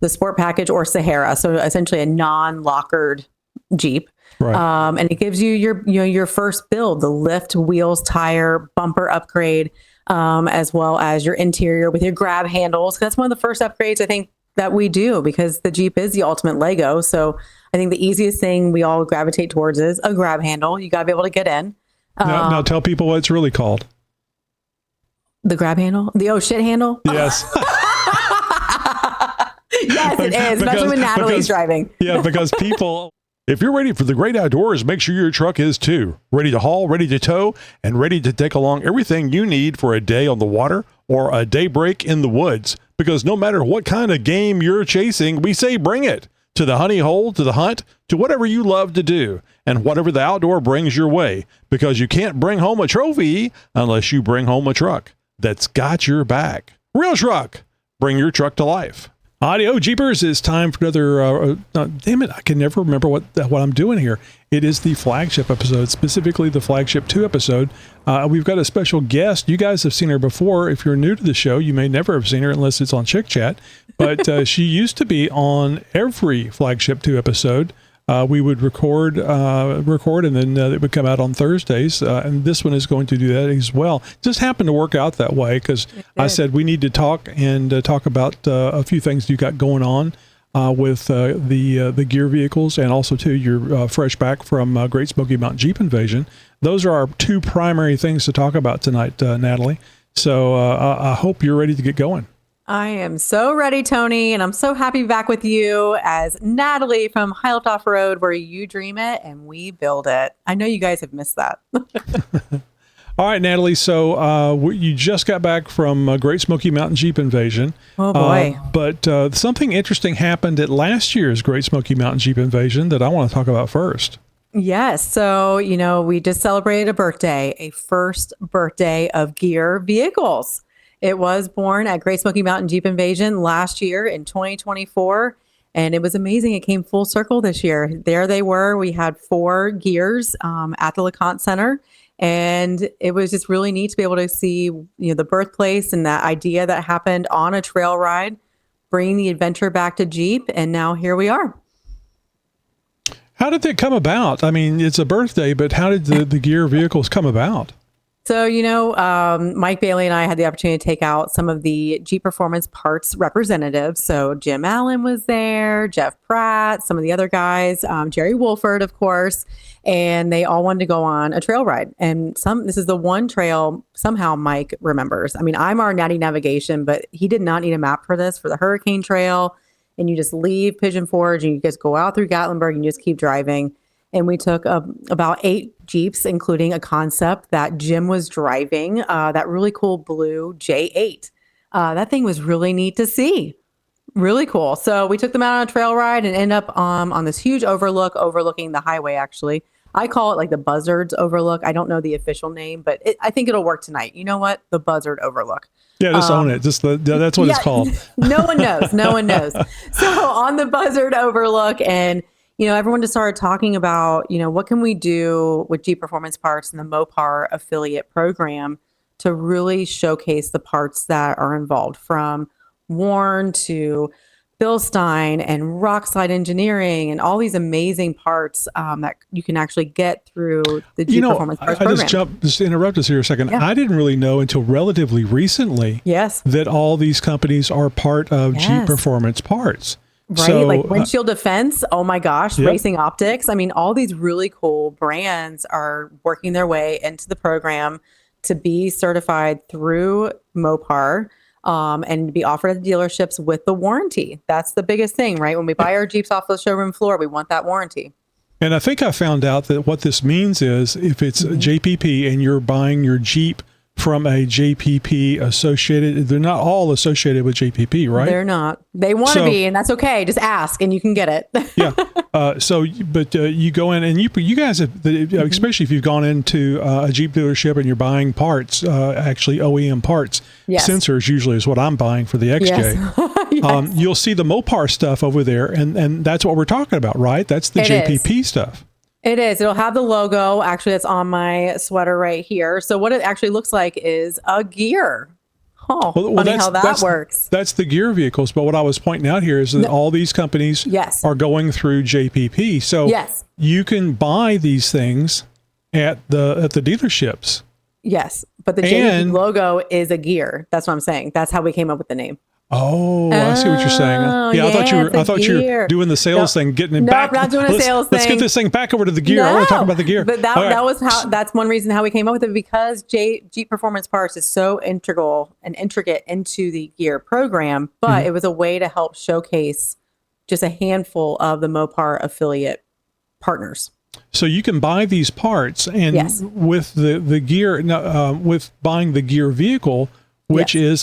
the Sport Package or Sahara. So essentially a non-lockered Jeep. Right. And it gives you your first build, the lift, wheels, tire, bumper upgrade, as well as your interior with your grab handles. That's one of the first upgrades I think that we do, because the Jeep is the ultimate Lego. So I think the easiest thing we all gravitate towards is a grab handle. You got to be able to get in. Now tell people what it's really called. The grab handle? The oh shit handle? Yes. Yes, it is, especially when Natalie's driving. Yeah, because people, if you're ready for the great outdoors, make sure your truck is too. Ready to haul, ready to tow, and ready to take along everything you need for a day on the water or a day break in the woods. Because no matter what kind of game you're chasing, we say bring it. To the honey hole, to the hunt, to whatever you love to do, and whatever the outdoor brings your way. Because you can't bring home a trophy unless you bring home a truck that's got your back. Real Truck. Bring your truck to life. Audio Jeepers, it's time for another, damn it, I can never remember what I'm doing here. It is the Flagship episode, specifically the Flagship 2 episode. We've got a special guest. You guys have seen her before. If you're new to the show, you may never have seen her unless it's on Chick Chat. But she used to be on every Flagship 2 episode. We would record, and then it would come out on Thursdays. And this one is going to do that as well. Just happened to work out that way because I said we need to talk about a few things you got going on with the gear vehicles, and also too you're fresh back from Great Smoky Mountain Jeep Invasion. Those are our two primary things to talk about tonight, Natalie. So I hope you're ready to get going. I am so ready, Tony, and I'm so happy to be back with you as Natalie from HighLift Off-Road, where you dream it and we build it. I know you guys have missed that. All right, Natalie, so you just got back from Great Smoky Mountain Jeep Invasion. Oh, boy. But something interesting happened at last year's Great Smoky Mountain Jeep Invasion that I want to talk about first. Yes. So, we just celebrated a first birthday of gear vehicles. It was born at Great Smoky Mountain Jeep Invasion last year in 2024, and it was amazing. It came full circle this year. There they were. We had 4 gears at the LeConte Center, and it was just really neat to be able to see the birthplace and that idea that happened on a trail ride, bringing the adventure back to Jeep, and now here we are. How did that come about? I mean, it's a birthday, but how did the gear vehicles come about? So, Mike Bailey and I had the opportunity to take out some of the Jeep Performance Parts representatives. So Jim Allen was there, Jeff Pratt, some of the other guys, Jerry Wolford, of course, and they all wanted to go on a trail ride. And this is the one trail somehow Mike remembers. I mean, I'm our Natty Navigation, but he did not need a map for this, for the Hurricane Trail. And you just leave Pigeon Forge and you just go out through Gatlinburg and you just keep driving. And we took about 8 Jeeps, including a concept that Jim was driving, that really cool blue J8. That thing was really neat to see. Really cool. So we took them out on a trail ride and ended up on this huge overlook overlooking the highway, actually. I call it like the Buzzard's Overlook. I don't know the official name, but I think it'll work tonight. You know what? The Buzzard Overlook. Yeah, just own it. That's what it's called. No one knows. No one knows. So on the Buzzard Overlook, and everyone just started talking about, what can we do with Jeep Performance Parts and the Mopar affiliate program to really showcase the parts that are involved, from Warn to Bilstein and RockSlide engineering and all these amazing parts that you can actually get through the Jeep Performance Parts program. Just interrupt us here a second. Yeah. I didn't really know until relatively recently that all these companies are part of Jeep Performance Parts. Right, so, like Windshield Defense, oh my gosh, Racing Optics. I mean, all these really cool brands are working their way into the program to be certified through Mopar and be offered at the dealerships with the warranty. That's the biggest thing, right? When we buy our Jeeps off the showroom floor, we want that warranty. And I think I found out that what this means is if it's JPP and you're buying your Jeep from a JPP associated, they're not all associated with JPP, right? They're not. They want to be, and that's okay. Just ask and you can get it. Yeah. You go in and you guys have, especially if you've gone into a Jeep dealership and you're buying parts, actually OEM parts, sensors usually is what I'm buying for the XJ. Yes. You'll see the Mopar stuff over there, and that's what we're talking about, right? That's the JPP stuff. It is. It'll have the logo. Actually, it's on my sweater right here. So what it actually looks like is a gear. Oh, funny how that works. That's the gear vehicles. But what I was pointing out here is that all these companies are going through JPP. So you can buy these things at the dealerships. Yes, but the JPP logo is a gear. That's what I'm saying. That's how we came up with the name. Oh, I see what you're saying. Yeah, I thought you were doing the sales thing, getting it back. No, not doing a sales thing. Let's get this thing back over to the gear. I want to talk about the gear. But that was that's one reason how we came up with it, because Jeep Performance Parts is so integral and intricate into the gear program, but it was a way to help showcase just a handful of the Mopar affiliate partners. So you can buy these parts, and with the gear, with buying the gear vehicle, which is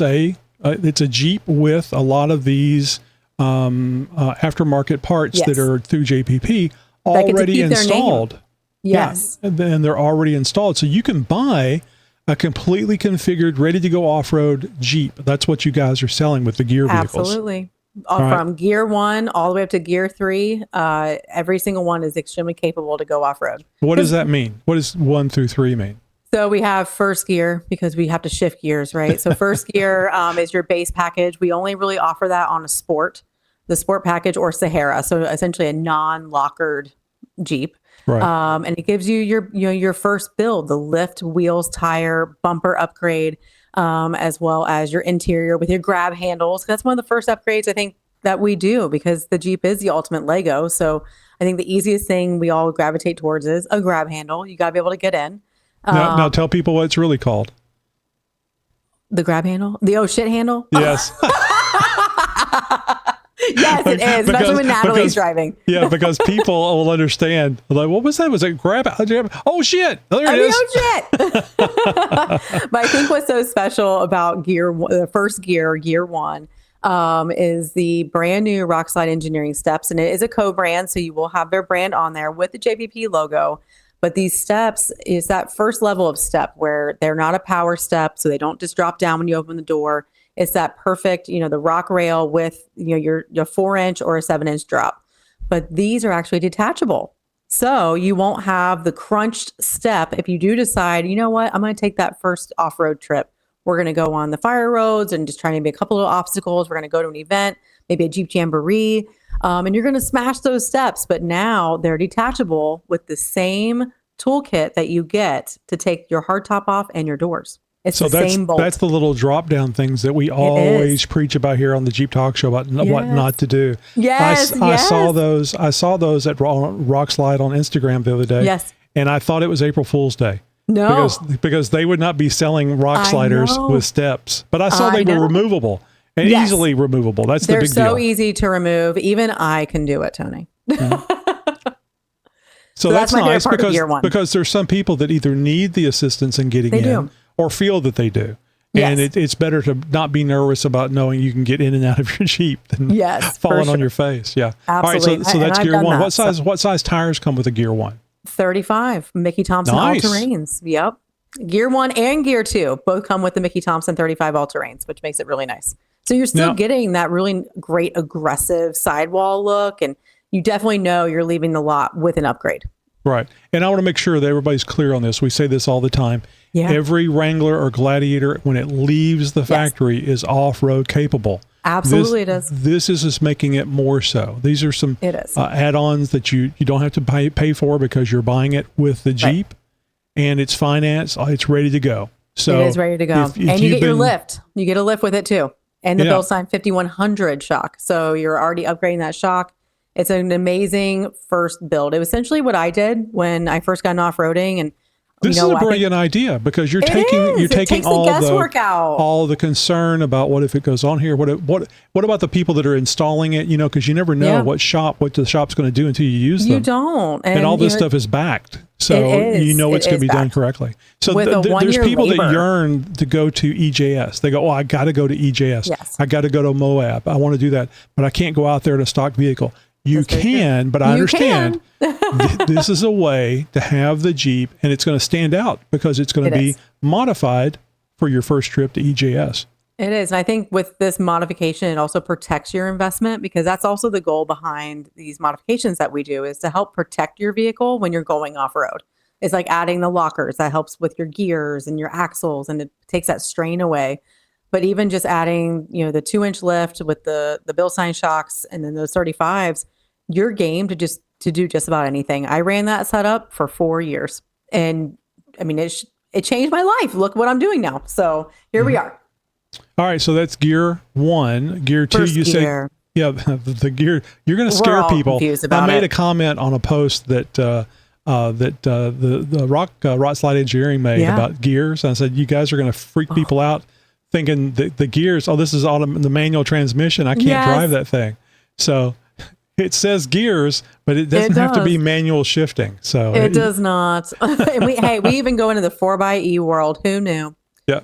it's a Jeep with a lot of these aftermarket parts that are through JPP already installed. Yes. Yeah, and they're already installed. So you can buy a completely configured, ready-to-go off-road Jeep. That's what you guys are selling with the gear vehicles. Absolutely. From Gear 1 all the way up to Gear 3, every single one is extremely capable to go off-road. What does that mean? What does 1 through 3 mean? So we have first gear, because we have to shift gears, right? So first gear is your base package. We only really offer that on the sport package or Sahara. So essentially a non-lockered Jeep. Right. And it gives you your first build, the lift, wheels, tire, bumper upgrade, as well as your interior with your grab handles. That's one of the first upgrades I think that we do, because the Jeep is the ultimate Lego. So I think the easiest thing we all gravitate towards is a grab handle. You got to be able to get in. Now tell people what it's really called. The grab handle? The oh shit handle? Yes. Yes, it is, especially when Natalie's driving. Yeah, because people will understand. Like, what was that? Was it grab? Oh shit! There it is. Oh shit! But I think what's so special about the first gear, Gear 1, is the brand new RockSlide engineering steps, and it is a co-brand, so you will have their brand on there with the JPP logo. But these steps is that first level of step where they're not a power step, so they don't just drop down when you open the door. It's that perfect, the rock rail with your 4-inch or a 7-inch drop. But these are actually detachable. So you won't have the crunched step if you do decide, you know what, I'm going to take that first off-road trip. We're going to go on the fire roads and just try maybe a couple of obstacles. We're going to go to an event, maybe a Jeep Jamboree. And you're going to smash those steps, but now they're detachable with the same toolkit that you get to take your hardtop off and your doors. It's the same bolt. That's the little drop down things that we always preach about here on the Jeep Talk Show about what not to do. Yes, I saw those. I saw those at RockSlide on Instagram the other day. Yes, and I thought it was April Fool's Day. No, because they would not be selling rock sliders with steps, but I saw they were removable. And easily removable. That's the big deal. They're so easy to remove. Even I can do it, Tony. Mm-hmm. So that's nice because there's some people that either need the assistance in getting in or feel that they do. Yes. And it's better to not be nervous about knowing you can get in and out of your Jeep than falling on your face. Yeah. Absolutely. All right. So that's Gear 1. What size tires come with a Gear 1? 35. Mickey Thompson all-terrains. Yep. Gear 1 and Gear 2 both come with the Mickey Thompson 35 all-terrains, which makes it really nice. So you're still getting that really great aggressive sidewall look, and you definitely know you're leaving the lot with an upgrade. Right. And I want to make sure that everybody's clear on this. We say this all the time. Yeah. Every Wrangler or Gladiator, when it leaves the factory, is off-road capable. Absolutely it is. This is just making it more so. These are some add-ons that you don't have to pay for because you're buying it with the Jeep, and it's financed. It's ready to go. So it is ready to go. And you get your lift. You get a lift with it too. And the Bilstein 5100 shock. So you're already upgrading that shock. It's an amazing first build. It was essentially what I did when I first got into off-roading. And this is a brilliant idea because you're taking all the concern about what if it goes on here. What about the people that are installing it? Because you never know what the shop's going to do until you use them. You don't. And all this stuff is backed. So it's going to be done correctly. So there's people that yearn to go to EJS. They go, I got to go to EJS. Yes. I got to go to Moab. I want to do that, but I can't go out there in a stock vehicle. You can, but I understand this is a way to have the Jeep, and it's going to stand out because it's going to be modified for your first trip to EJS. It is. And I think with this modification, it also protects your investment because that's also the goal behind these modifications that we do is to help protect your vehicle when you're going off-road. It's like adding the lockers that helps with your gears and your axles, and it takes that strain away. But even just adding, the 2-inch lift with the Bilstein shocks and then those 35s, you're game to do just about anything. I ran that setup for 4 years, and I mean, it changed my life. Look what I'm doing now. So here we are. All right. So that's gear 1. Gear 2, First you gear. say, yeah, the gear, you're going to scare people. I made a comment on a post that, the RockSlide engineering made about gears. And I said, you guys are going to freak people out thinking the gears, this is the manual transmission. I can't drive that thing. So it says gears, but it doesn't have to be manual shifting. So it does not. And we even go into the 4xe world. Who knew? Yeah.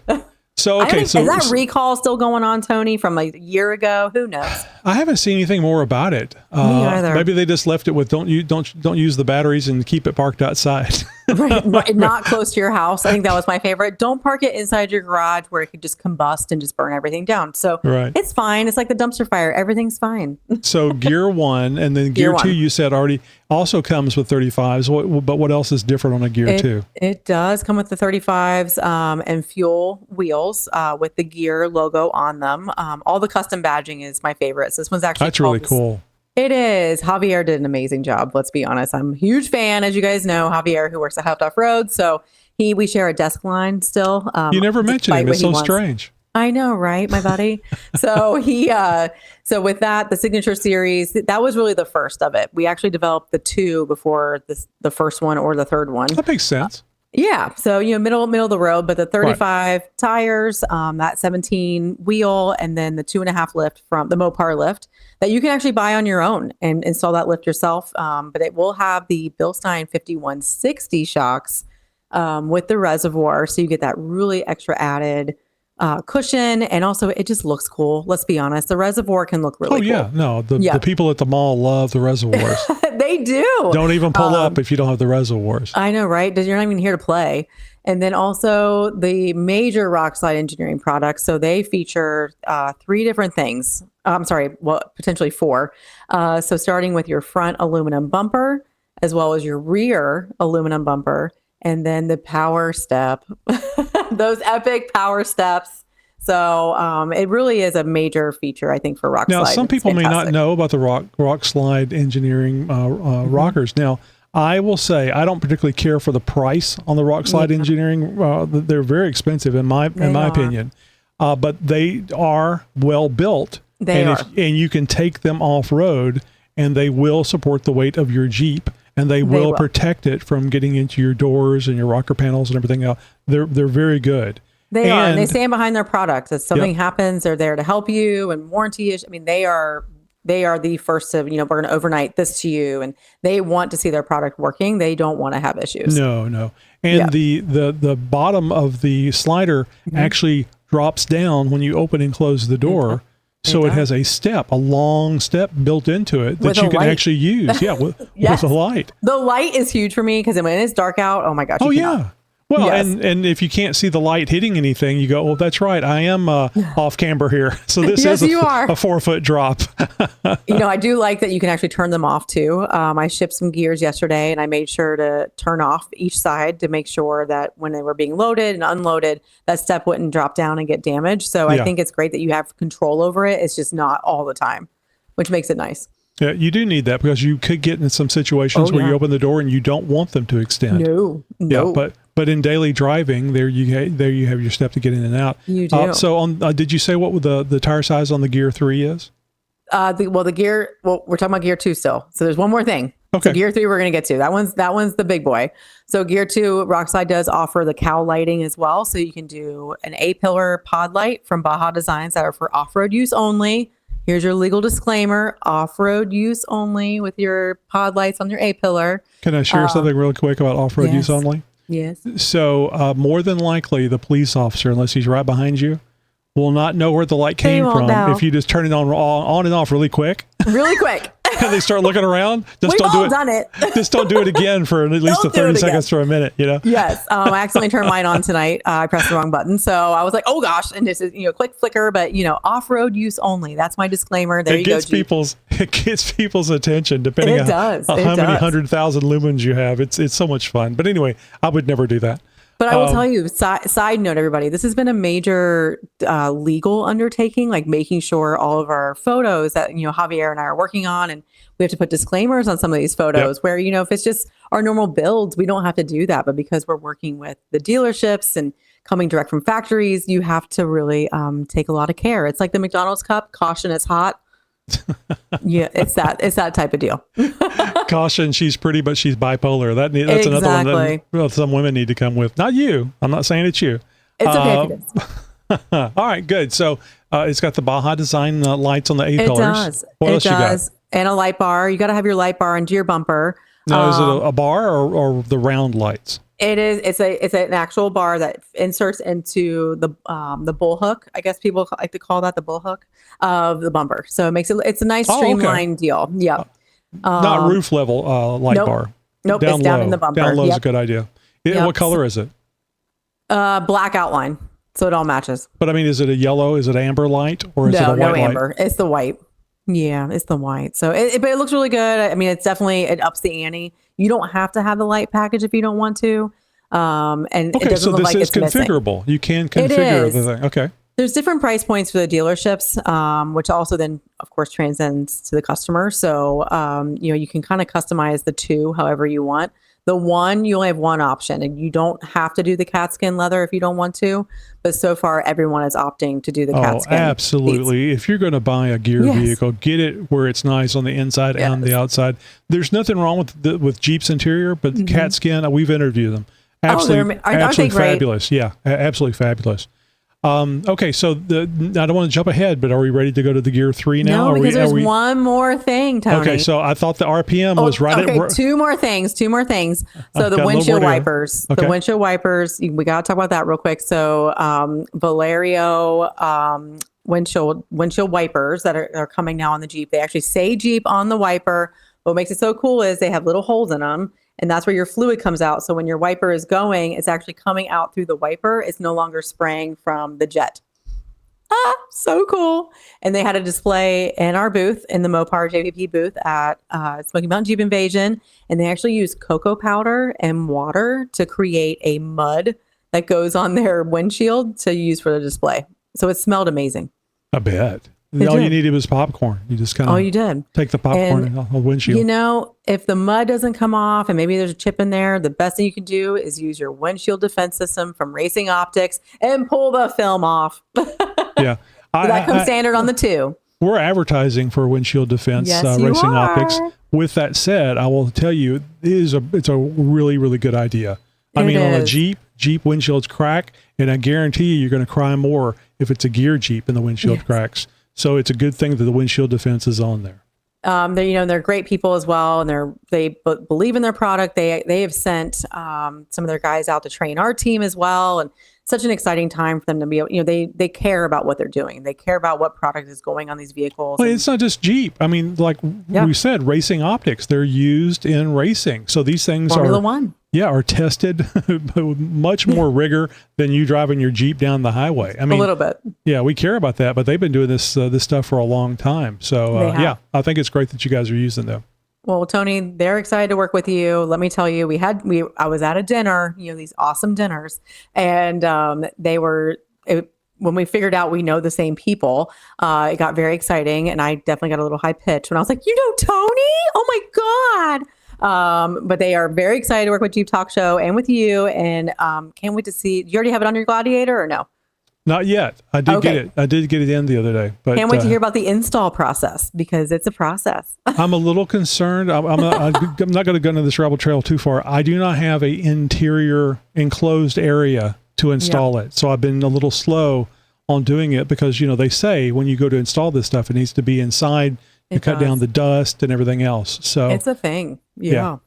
So, okay. Is that recall still going on, Tony, from a year ago? Who knows? I haven't seen anything more about it. Me either. Maybe they just left it with don't use the batteries and keep it parked outside. right, not close to your house. I think that was my favorite. Don't park it inside your garage where it could just combust and just burn everything down. So it's fine. It's like the dumpster fire. Everything's fine. So gear 1 and then gear 2, you said already also comes with 35s. But what else is different on a gear 2? It does come with the 35s and fuel wheels with the gear logo on them. All the custom badging is my favorite. So this one's actually really cool. It is. Javier did an amazing job. Let's be honest. I'm a huge fan, as you guys know, Javier, who works at HighLift Off-Road. So we share a desk line still. You never mentioned him. It's so strange. I know, right, my buddy? So so with that, the Signature Series, that was really the first of it. We actually developed the 2 before the first one or the third one. That makes sense. Yeah. So, middle of the road, but the 35 tires, that 17 wheel, and then the 2.5 lift from the Mopar lift that you can actually buy on your own and install that lift yourself. But it will have the Bilstein 5160 shocks with the reservoir. So you get that really extra added cushion. And also it just looks cool. Let's be honest. The reservoir can look really cool. Yeah. No, the people at the mall love the reservoirs. They do. Don't even pull up if you don't have the reservoirs. I know, right? You're not even here to play. And then also the major RockSlide engineering products. So they feature 3 different things. Potentially 4. So starting with your front aluminum bumper, as well as your rear aluminum bumper, and then the power step, those epic power steps. So it really is a major feature, I think, for RockSlide. Now, some people may not know about the RockSlide engineering rockers. Now, I will say I don't particularly care for the price on the RockSlide engineering. They're very expensive in my opinion, but they are well built. And you can take them off road, and they will support the weight of your Jeep, and they will protect it from getting into your doors and your rocker panels and everything else. They're very good. They are, and they stand behind their products. If something happens, they're there to help you and warranty issues. I mean, they are the first to, we're going to overnight this to you, and they want to see their product working. They don't want to have issues. No. And the bottom of the slider actually drops down when you open and close the door. So it has a long step built into it that you can actually use. Yeah, with a light. The light is huge for me because when it's dark out, oh my gosh. Well, and if you can't see the light hitting anything, you go, that's right. I am off camber here. So this is a 4-foot drop. I do like that you can actually turn them off too. I shipped some gears yesterday, and I made sure to turn off each side to make sure that when they were being loaded and unloaded, that step wouldn't drop down and get damaged. So I think it's great that you have control over it. It's just not all the time, which makes it nice. Yeah, you do need that because you could get in some situations where you open the door and you don't want them to extend. No. Yeah, but in daily driving, there you have your step to get in and out. You do. So did you say what the tire size on the Gear 3 is? The gear. Well, we're talking about Gear 2 still. So there's one more thing. Okay. So Gear 3 we're going to get to. That one's the big boy. So Gear 2, RockSlide does offer the cowl lighting as well. So you can do an A-pillar pod light from Baja Designs that are for off-road use only. Here's your legal disclaimer: off-road use only with your pod lights on your A-pillar. Can I share something real quick about off-road use only? Yes. So more than likely, the police officer, unless he's right behind you, will not know where the light came from if you just turn it on and off really quick. Really quick. And they start looking around. Just We've all done it. Just don't do it again for at least 30 seconds to a minute, Yes. I accidentally turned mine on tonight. I pressed the wrong button. So I was like, oh gosh. And this is, quick flicker, but off-road use only. That's my disclaimer. There you go. It gets people's attention depending on how many 100,000 lumens you have. It's so much fun. But anyway, I would never do that. But I will tell you, side note, everybody, this has been a major legal undertaking, like making sure all of our photos that, Javier and I are working on, and we have to put disclaimers on some of these photos where, if it's just our normal builds, we don't have to do that. But because we're working with the dealerships and coming direct from factories, you have to really take a lot of care. It's like the McDonald's cup, caution, it's hot. Yeah, it's that type of deal. Caution, she's pretty, but she's bipolar. That's another one that some women need to come with. Not you. I'm not saying it's you. It's okay if it is. All right, good. So it's got the Baja Design lights on the A-pillars. It does. What else you got? And a light bar. You got to have your light bar into your bumper. Now, is it a bar or the round lights? It is. It's an actual bar that inserts into the bull hook. I guess people like to call that the bull hook of the bumper. So it makes it's a nice streamlined deal. Yeah. Not roof level light bar. Nope. It's down in the bumper. Down low is a good idea. What color is it? Black outline. So it all matches. But I mean, is it a yellow? Is it amber light or is it a white light? No amber. It's the white. Yeah, it's the white. So but it looks really good. I mean, it ups the ante. You don't have to have the light package if you don't want to. And it doesn't look like it's configurable. Missing. You can configure the thing. Okay. There's different price points for the dealerships, which also then, of course, transcends to the customer. So, you can kind of customize the two however you want. The one, you only have one option, and you don't have to do the Katzkin leather if you don't want to. But so far, everyone is opting to do the Katzkin. Oh, absolutely. If you're going to buy a gear vehicle, get it where it's nice on the inside and the outside. There's nothing wrong with Jeep's interior, but Katzkin, we've interviewed them. Absolutely, absolutely fabulous. Yeah, absolutely fabulous. Okay, so I don't want to jump ahead, but are we ready to go to the Gear 3 now? No, because there's one more thing, Tony. Okay, so I thought the RPM was right at... Two more things. So the windshield wipers. Okay. The windshield wipers, we got to talk about that real quick. So Valerio windshield wipers that are coming now on the Jeep. They actually say Jeep on the wiper. What makes it so cool is they have little holes in them. And that's where your fluid comes out. So when your wiper is going, it's actually coming out through the wiper. It's no longer spraying from the jet. So cool. And they had a display in our booth, in the Mopar JVP booth at Smoky Mountain Jeep Invasion. And they actually used cocoa powder and water to create a mud that goes on their windshield to use for the display. So it smelled amazing. I bet. All you needed was popcorn. You just kind of take the popcorn on the windshield. If the mud doesn't come off and maybe there's a chip in there, the best thing you can do is use your windshield defense system from Racing Optics and pull the film off. Yeah. That comes standard on the two. We're advertising for Windshield Defense Racing Optics. With that said, I will tell you, it's a really, really good idea. On a Jeep windshields crack, and I guarantee you're going to cry more if it's a gear Jeep and the windshield cracks. So it's a good thing that the windshield defense is on there. They're great people as well, and they believe in their product. They have sent some of their guys out to train our team as well, and such an exciting time for them to be able, they care about what they're doing. They care about what product is going on these vehicles. Well, it's not just Jeep. I mean, like we said, Racing Optics, they're used in racing. So these things Formula One. Yeah, are tested with much more rigor than you driving your Jeep down the highway. I mean, a little bit. Yeah, we care about that, but they've been doing this stuff for a long time. So I think it's great that you guys are using them. Well, Tony, they're excited to work with you. Let me tell you, I was at a dinner, these awesome dinners, and when we figured out we know the same people, it got very exciting, and I definitely got a little high pitch when I was like, Tony? Oh my God. But they are very excited to work with Jeep Talk Show and with you, and can't wait to see. You already have it on your Gladiator or no? Not yet. I did get it. I did get it in the other day. But can't wait to hear about the install process, because it's a process. I'm a little concerned. I'm not going to go into this rabbit trail too far. I do not have an interior enclosed area to install it, so I've been a little slow on doing it because they say when you go to install this stuff, it needs to be inside. To cut down the dust and everything else. So it's a thing. Yeah.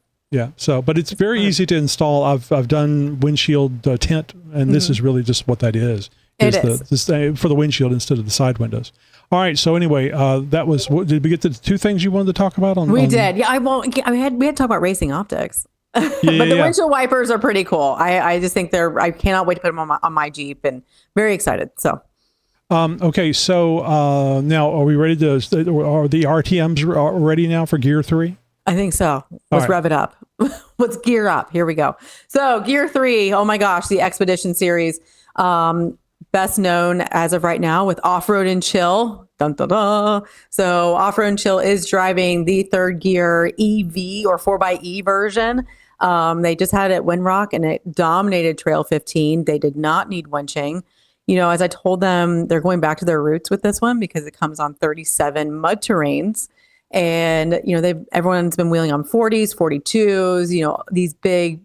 So, but it's very easy to install. I've done windshield tint, and this is really just what that is. This for the windshield instead of the side windows. All right. So anyway, that was. Did we get to the two things you wanted to talk about? We did. Yeah. We had to talk about Racing Optics. But the windshield wipers are pretty cool. I just think I cannot wait to put them on my Jeep, and very excited. So. Okay, so now are we ready are the RTMs ready now for Gear 3? I think so. Let's rev it up. let's gear up. Here we go. So gear 3, oh my gosh, the Expedition series, best known as of right now with Off-Road and Chill. Dun, dun, dun. So Off-Road and Chill is driving the third gear EV or 4xe version. They just had it at Windrock and it dominated Trail 15. They did not need winching. You know, as I told them, they're going back to their roots with this one because it comes on 37 mud terrains. And, you know, everyone's been wheeling on 40s, 42s, you know, these big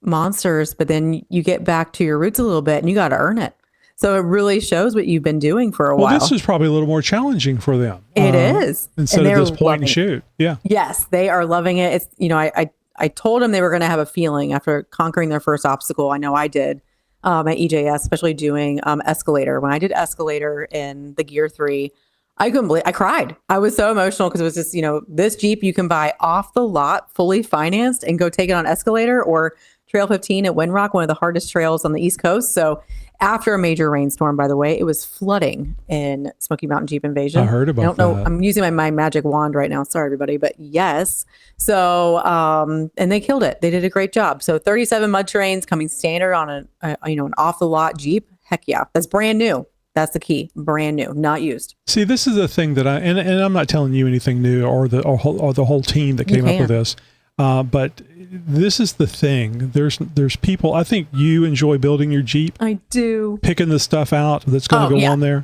monsters, but then you get back to your roots a little bit and you got to earn it. So it really shows what you've been doing for a while. Well, this is probably a little more challenging for them. It is. Instead of this point and shoot. Yeah. Yes, they are loving it. It's, you know, I told them they were going to have a feeling after conquering their first obstacle. I know I did at EJS, especially doing Escalator. When I did Escalator in the Gear 3, I couldn't believe, I cried. I was so emotional because it was just, you know, this Jeep you can buy off the lot, fully financed, and go take it on Escalator or Trail 15 at Windrock, one of the hardest trails on the East Coast. So after a major rainstorm, by the way, it was flooding in Smoky Mountain Jeep Invasion. I heard about that. I don't know. I'm using my magic wand right now. Sorry, everybody. But yes. So, and they killed it. They did a great job. So 37 mud terrains coming standard on an off the lot Jeep. Heck yeah. That's brand new. That's the key. Brand new, not used. See, this is the thing that and I'm not telling you anything new or the whole team that came up with this. But this is the thing. There's people. I think you enjoy building your Jeep. I do. Picking the stuff out that's going to go on there.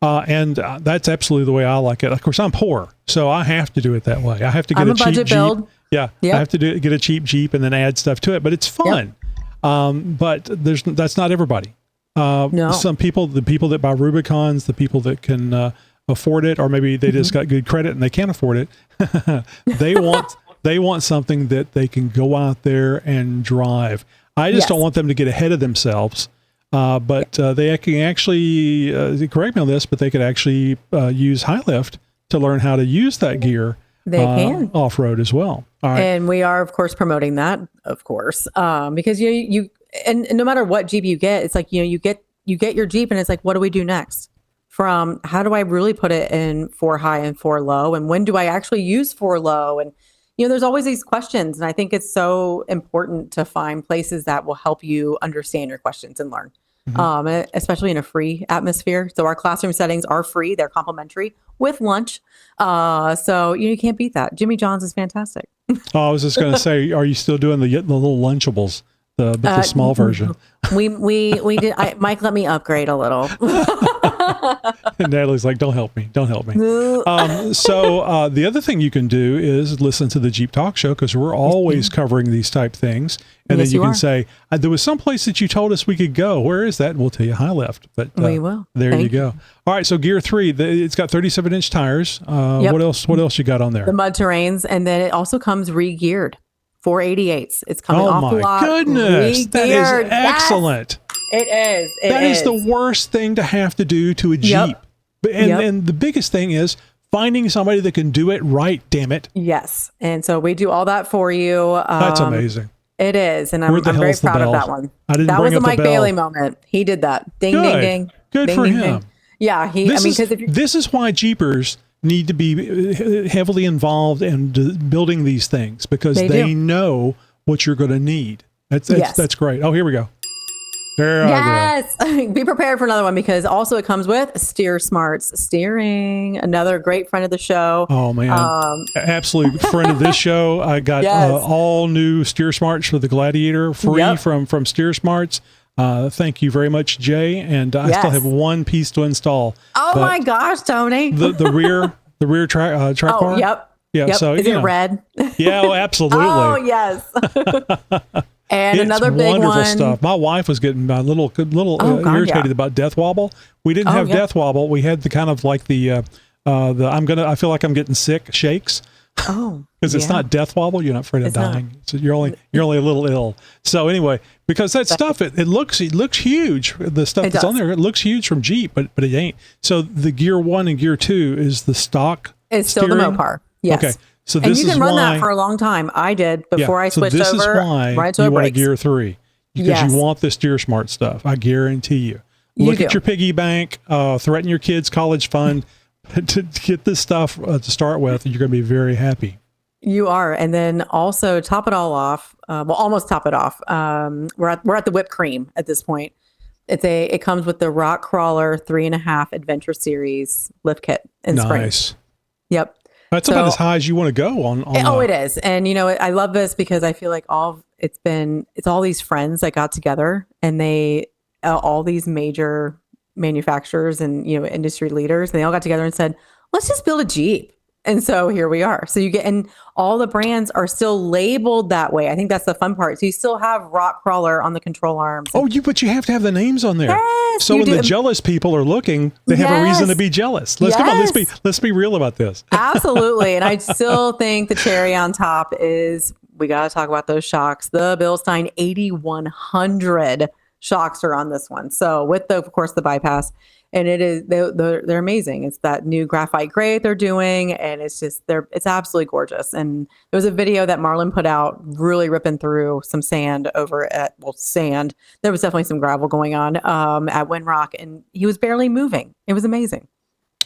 And that's absolutely the way I like it. Of course, I'm poor, so I have to do it that way. I have to get a cheap budget Jeep. Build. Yeah, yep. I have to get a cheap Jeep and then add stuff to it. But it's fun. Yep. But that's not everybody. No. Some people, the people that buy Rubicons, the people that can afford it, or maybe they just got good credit and they can't afford it. They want something that they can go out there and drive. I just don't want them to get ahead of themselves. But they can actually, correct me on this, but they could actually use HighLift to learn how to use that gear. They can off-road as well. All right. And we are, of course, promoting that, of course, because you and no matter what Jeep you get, it's like, you know, you get your Jeep and it's like, what do we do next? From how do I really put it in 4 high and 4 low? And when do I actually use 4 low? And, you know, there's always these questions. And I think it's so important to find places that will help you understand your questions and learn, especially in a free atmosphere. So our classroom settings are free. They're complimentary with lunch. So you can't beat that. Jimmy John's is fantastic. I was just going to say, are you still doing the little Lunchables? The small version. We did. Mike let me upgrade a little. And Natalie's like, don't help me. So the other thing you can do is listen to the Jeep Talk Show, because we're always covering these type things. And then you can say, there was some place that you told us we could go. Where is that? And we'll tell you HighLift. But we will. There you go. All right. So Gear 3, it's got 37-inch tires. What else you got on there? The mud terrains. And then it also comes re-geared. 488s. It's coming off the lot. Oh my goodness. That is excellent. Yes, it is. That is the worst thing to have to do to a Jeep. And the biggest thing is finding somebody that can do it right, damn it. Yes. And so we do all that for you. That's amazing. It is. And I'm very proud of that one. That was a Mike Bailey moment. He did that. Ding, ding, ding. Good ding, for ding, him. Ding. Yeah. This is why Jeepers need to be heavily involved in building these things, because they know what you're going to need. That's great. Oh, here we go. Yes. Be prepared for another one, because also it comes with Steer Smarts Steering, another great friend of the show. Oh man. Absolute friend of this show. I got all new Steer Smarts for the Gladiator free from Steer Smarts. Thank you very much, Jay. And I still have one piece to install. Oh my gosh, Tony. The rear track bar. Yep. Yeah. So is it red? Yeah, absolutely. Oh yes. And it's another big wonderful one. stuff. My wife was getting a little irritated about Death Wobble. We didn't have Death Wobble. We had the kind of like I feel like I'm getting sick shakes. Oh, because it's not Death Wobble. You're not afraid of dying. So you're only a little ill. So anyway, because that stuff, it looks huge. The stuff that's on there, it looks huge from Jeep, but it ain't. So the Gear 1 and Gear 2 is the stock. It's still the Mopar. Yes. Okay. So this and you can run that for a long time. I did before I switched over. So this is why you want a Gear 3, because you want the Steer Smart stuff. I guarantee you. Look at your piggy bank, threaten your kids' college fund to get this stuff to start with. You're going to be very happy. You are. And then also top it all off. Almost top it off. We're at the whipped cream at this point. It comes with the Rock Crawler 3.5 Adventure Series lift kit and Nice. springs. Yep. That's about as high as you want to go on it is. And I love this because I feel like it's all these friends that got together, and they all these major manufacturers and industry leaders, and they all got together and said, let's just build a Jeep. And so here we are. So and all the brands are still labeled that way. I think that's the fun part. So you still have Rock Crawler on the control arms. Oh, but you have to have the names on there. Yes, so when the jealous people are looking, they have a reason to be jealous. Come on, let's be real about this. Absolutely. And I still think the cherry on top is, we got to talk about those shocks. The Bilstein 8100 shocks are on this one. So with of course the bypass. And they're amazing. It's that new graphite gray they're doing, and it's absolutely gorgeous. And there was a video that Marlon put out, really ripping through some sand sand. There was definitely some gravel going on at Windrock, and he was barely moving. It was amazing.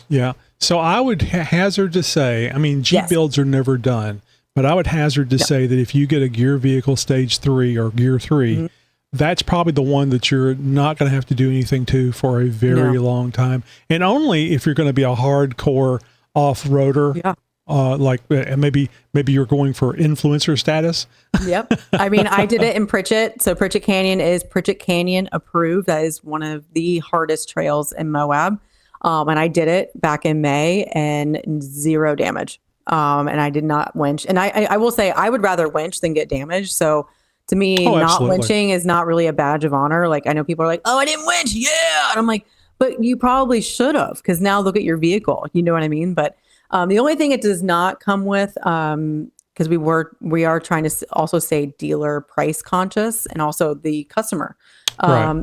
Yeah. So I would hazard to say, Jeep builds are never done, but I would hazard to say that if you get a gear vehicle stage 3 or gear 3, that's probably the one that you're not going to have to do anything to for a very long time. And only if you're going to be a hardcore off-roader, like maybe you're going for influencer status. Yep. I did it in Pritchett. So Pritchett Canyon is Pritchett Canyon approved. That is one of the hardest trails in Moab. And I did it back in May and 0 damage. And I did not winch. And I will say I would rather winch than get damaged. So to me, not winching is not really a badge of honor. Like, I know people are like, oh, I didn't winch. Yeah. And I'm like, but you probably should have, because now look at your vehicle. You know what I mean? But the only thing it does not come with, because we are trying to also stay dealer price conscious, and also the customer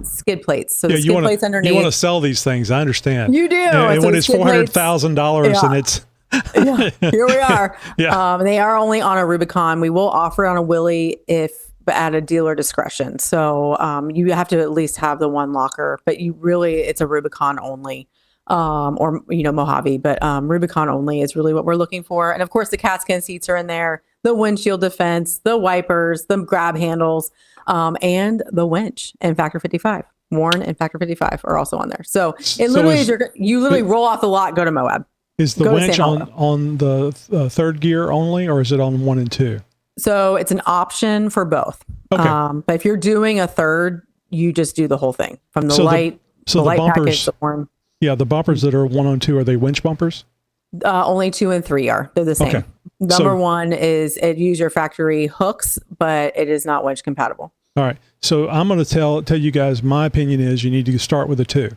skid plates. So the skid plates underneath. You want to sell these things. I understand. You do. And when it's $400,000 and it's. Here we are. They are only on a Rubicon. We will offer on a Willie but at a dealer discretion. So you have to at least have the one locker, but it's a Rubicon only, or Mojave, but Rubicon only is really what we're looking for. And of course the Katzkin seats are in there, the windshield defense, the wipers, the grab handles, and the winch and Factor 55. Warn and Factor 55 are also on there. So it literally you literally roll off the lot, go to Moab. Is the winch on the third gear only, or is it on 1 and 2? So it's an option for both. Okay. But if you're doing a third, you just do the whole thing from the light. The light bumpers, package, the warm. Yeah, the bumpers that are 1 and 2, are they winch bumpers? Only 2 and 3 are. They're the same. Okay. Number 1 is it use your factory hooks, but it is not winch compatible. All right. So I'm going to tell you guys, my opinion is you need to start with a 2.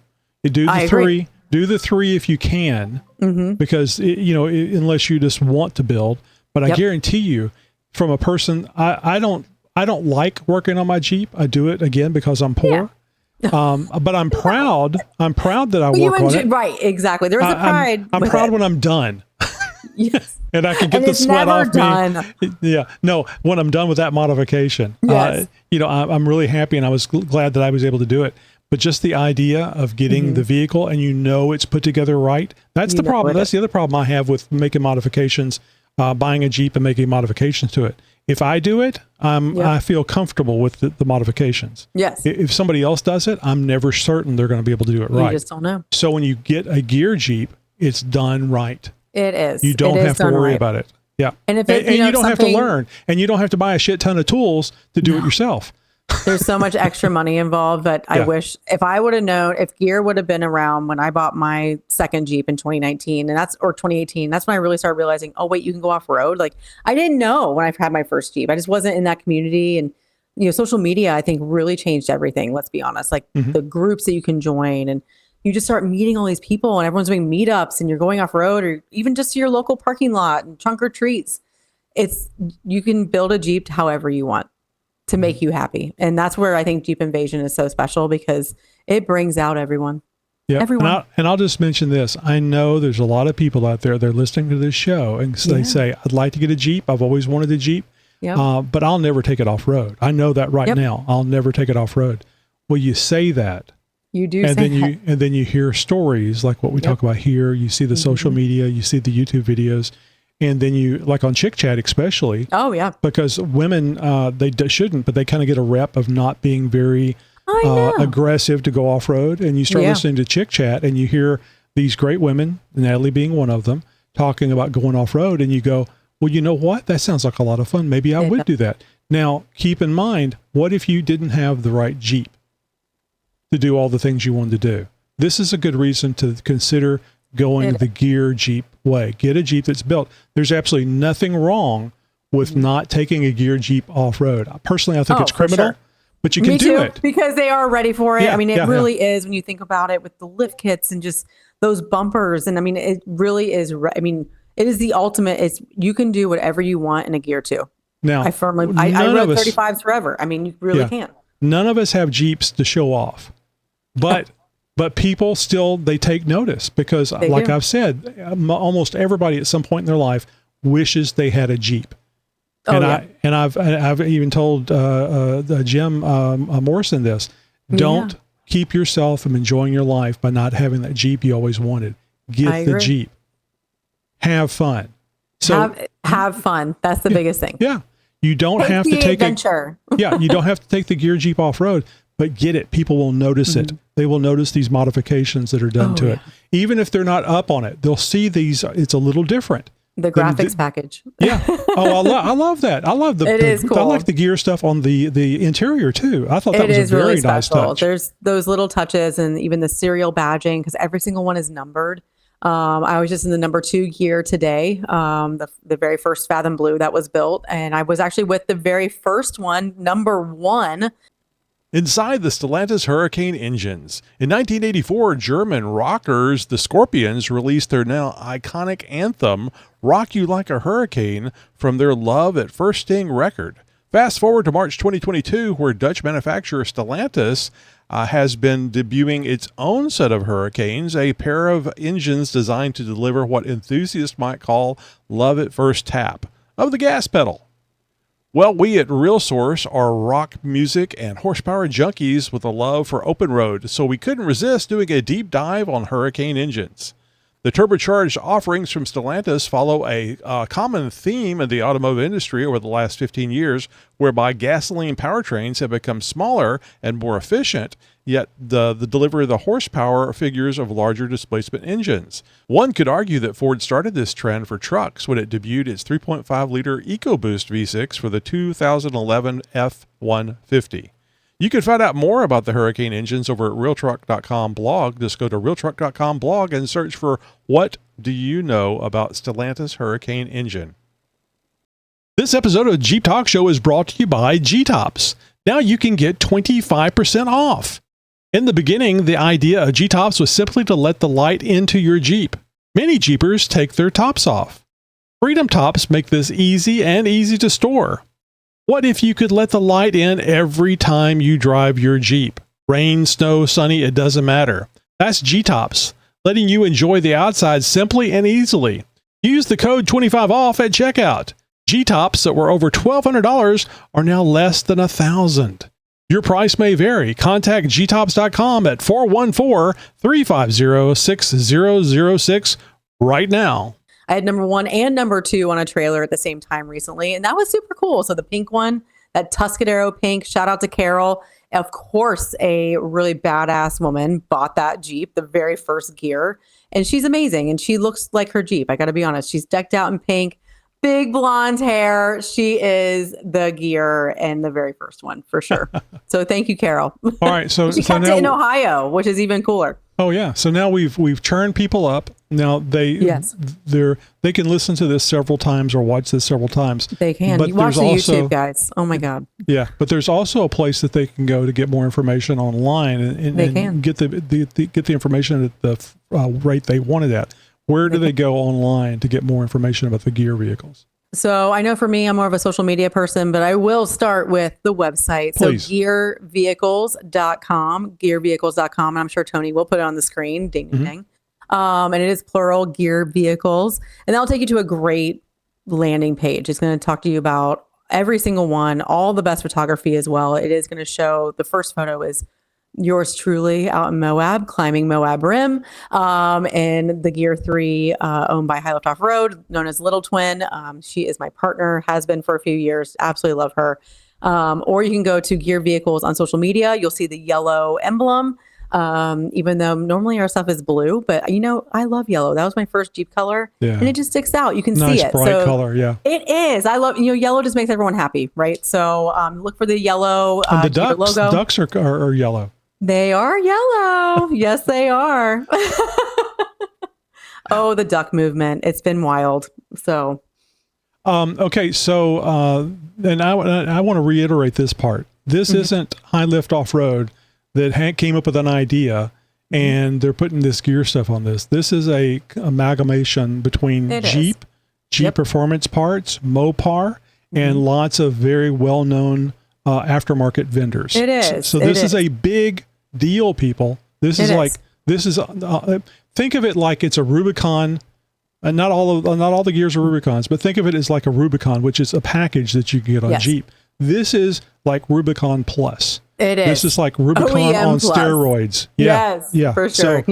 You do the 3. Do the 3 if you can, because unless you just want to build. But I guarantee you, from a person, I don't like working on my Jeep. I do it again because I'm poor. But I'm proud. I'm proud that I work on it. Right, exactly. There's a pride. I'm proud when I'm done. Yes. And I can get the sweat off me. Yeah. No, when I'm done with that modification. Yes. I'm really happy, and I was glad that I was able to do it. But just the idea of getting the vehicle and it's put together right, that's the problem. That's the other problem I have with making modifications, buying a Jeep and making modifications to it. If I do it, I feel comfortable with the modifications. Yes. If somebody else does it, I'm never certain they're going to be able to do it right. You just don't know. So when you get a gear Jeep, it's done right. It is. You don't have to worry about it. Yeah. And if you don't have to learn, and you don't have to buy a shit ton of tools to do it yourself. There's so much extra money involved, but I wish if I would have known, if gear would have been around when I bought my second Jeep in 2019 or 2018, that's when I really started realizing, oh wait, you can go off road. Like I didn't know when I had my first Jeep. I just wasn't in that community, and social media I think really changed everything. Let's be honest, like the groups that you can join, and you just start meeting all these people, and everyone's doing meetups, and you're going off road, or even just to your local parking lot and trunk or treats. You can build a Jeep however you want to make you happy. And that's where I think Jeep Invasion is so special, because it brings out everyone. Yeah. Everyone. And I'll just mention this. I know there's a lot of people out there, they're listening to this show, and they say, I'd like to get a Jeep. I've always wanted a Jeep, but I'll never take it off road. I know that right now. I'll never take it off road. Well, you say that. You do and then you hear stories like what we talk about here. You see the social media, you see the YouTube videos, And then you, like on Chick Chat especially, Oh yeah. because women, shouldn't, but they kind of get a rep of not being very I know. aggressive to go off-road. And you start Yeah. listening to Chick Chat and you hear these great women, Natalie being one of them, talking about going off-road, and you go, well, you know what? That sounds like a lot of fun. Maybe I would do that. Now, keep in mind, what if you didn't have the right Jeep to do all the things you wanted to do? This is a good reason to consider going the gear Jeep way. Get a Jeep that's built. There's absolutely nothing wrong with not taking a gear Jeep off-road. Personally, I think it's criminal, but you can do it. Because they are ready for it. Yeah, I mean, it really is when you think about it with the lift kits and just those bumpers. And I mean, it really is. I mean, it is the ultimate. You can do whatever you want in a gear too. Now, I rode 35s forever. I mean, you really can. None of us have Jeeps to show off, but people still, they take notice because like I've said, almost everybody at some point in their life wishes they had a Jeep. I've even told Jim Morrison this. Don't keep yourself from enjoying your life by not having that Jeep you always wanted. Get the Jeep. Have fun. So have fun. That's the biggest thing. Yeah. You don't have to take adventure. you don't have to take the gear Jeep off-road, but get it. People will notice it. They will notice these modifications that are done to it. Even if they're not up on it, they'll see these. It's a little different. The graphics package. Yeah. Oh, I love that. I love it is cool. I like the gear stuff on the interior too. I thought that was a very really nice touch. There's those little touches and even the serial badging, because every single one is numbered. I was just in the number 2 gear today, the very first Fathom Blue that was built. And I was actually with the very first one, number 1. Inside the Stellantis Hurricane engines. In 1984, German rockers, the Scorpions, released their now iconic anthem, Rock You Like a Hurricane, from their Love at First Sting record. Fast forward to March 2022, where Dutch manufacturer Stellantis has been debuting its own set of Hurricanes, a pair of engines designed to deliver what enthusiasts might call love at first tap of the gas pedal. Well, we at Real Source are rock music and horsepower junkies with a love for open road, so we couldn't resist doing a deep dive on Hurricane engines. The turbocharged offerings from Stellantis follow a common theme in the automotive industry over the last 15 years, whereby gasoline powertrains have become smaller and more efficient, yet the delivery of the horsepower figures of larger displacement engines. One could argue that Ford started this trend for trucks when it debuted its 3.5-liter EcoBoost V6 for the 2011 F-150. You can find out more about the Hurricane engines over at realtruck.com blog. Just go to realtruck.com blog and search for What Do You Know About Stellantis Hurricane Engine. This episode of Jeep Talk Show is brought to you by G-Tops. Now you can get 25% off. In the beginning, the idea of G-Tops was simply to let the light into your Jeep. Many Jeepers take their tops off. Freedom Tops make this easy and easy to store. What if you could let the light in every time you drive your Jeep? Rain, snow, sunny, it doesn't matter. That's G-Tops, letting you enjoy the outside simply and easily. Use the code 25OFF at checkout. G-Tops that were over $1,200 are now less than $1,000. Your price may vary. Contact gtops.com at 414-350-6006 right now. I had number 1 and number 2 on a trailer at the same time recently, and that was super cool. So the pink one, that Tuscadero pink, shout out to Carol. Of course, a really badass woman bought that Jeep, the very first gear, and she's amazing. And she looks like her Jeep. I got to be honest. She's decked out in pink, big blonde hair. She is the gear and the very first one for sure. So thank you, Carol. All right. So she kept it in Ohio, which is even cooler. Oh yeah. So now we've churned people up. Now they can listen to this several times or watch this several times. They can. But you watch the YouTube, guys. Oh my God. Yeah, but there's also a place that they can go to get more information online and get the information at the rate they want it at. Where do they go online to get more information about the gear vehicles? So I know for me, I'm more of a social media person, but I will start with the website. Please. So gearvehicles.com, and I'm sure Tony will put it on the screen. Ding, ding, ding. And it is plural, Gear Vehicles. And that'll take you to a great landing page. It's going to talk to you about every single one, all the best photography as well. It is going to show, the first photo is yours truly out in Moab, climbing Moab Rim, and the Gear 3 owned by HighLift Off-Road, known as Little Twin. She is my partner, has been for a few years. Absolutely love her. Or you can go to Gear Vehicles on social media. You'll see the yellow emblem, even though normally our stuff is blue. But, I love yellow. That was my first Jeep color. Yeah. And it just sticks out. You can nice, see it. Bright color, yeah. It is. I love, yellow just makes everyone happy, right? So look for the yellow And the Jeep logo. ducks are yellow. They are yellow. Yes, they are. Oh, the duck movement. It's been wild. So. Okay. So, and I want to reiterate this part. This isn't HighLift Off-Road that came up with an idea and they're putting this gear stuff on this. This is a amalgamation between Jeep Performance Parts, Mopar, and lots of very well-known aftermarket vendors. It is. So this is a big deal, people. This is think of it like it's a Rubicon. And not all the gears are Rubicons, but think of it as like a Rubicon, which is a package that you can get on Jeep. This is like Rubicon Plus. It is. This is like Rubicon OEM on plus. steroids. Yeah. Yes, for sure.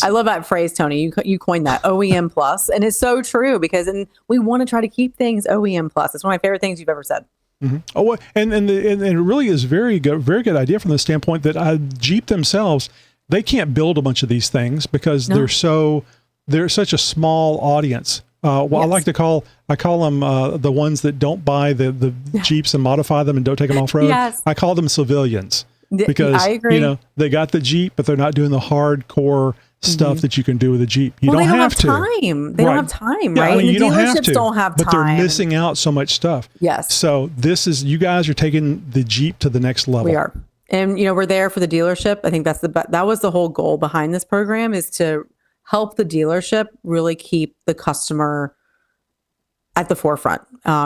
I love that phrase, Tony. You coined that, OEM plus, and it's so true because we want to try to keep things OEM plus. It's one of my favorite things you've ever said. Mm-hmm. Oh, and it really is very good idea from the standpoint that Jeep themselves, they can't build a bunch of these things because they're such a small audience. I like to call them the ones that don't buy the Jeeps and modify them and don't take them off road. Yes. I call them civilians because I agree. they got the Jeep, but they're not doing the hardcore stuff that you can do with a Jeep. You don't have to. Time. They don't have time, Yeah, right? I mean, and you the don't have dealerships to, don't have time. but they're missing out so much stuff. Yes. So you guys are taking the Jeep to the next level. We are. And, we're there for the dealership. I think that was the whole goal behind this program, is to help the dealership really keep the customer at the forefront,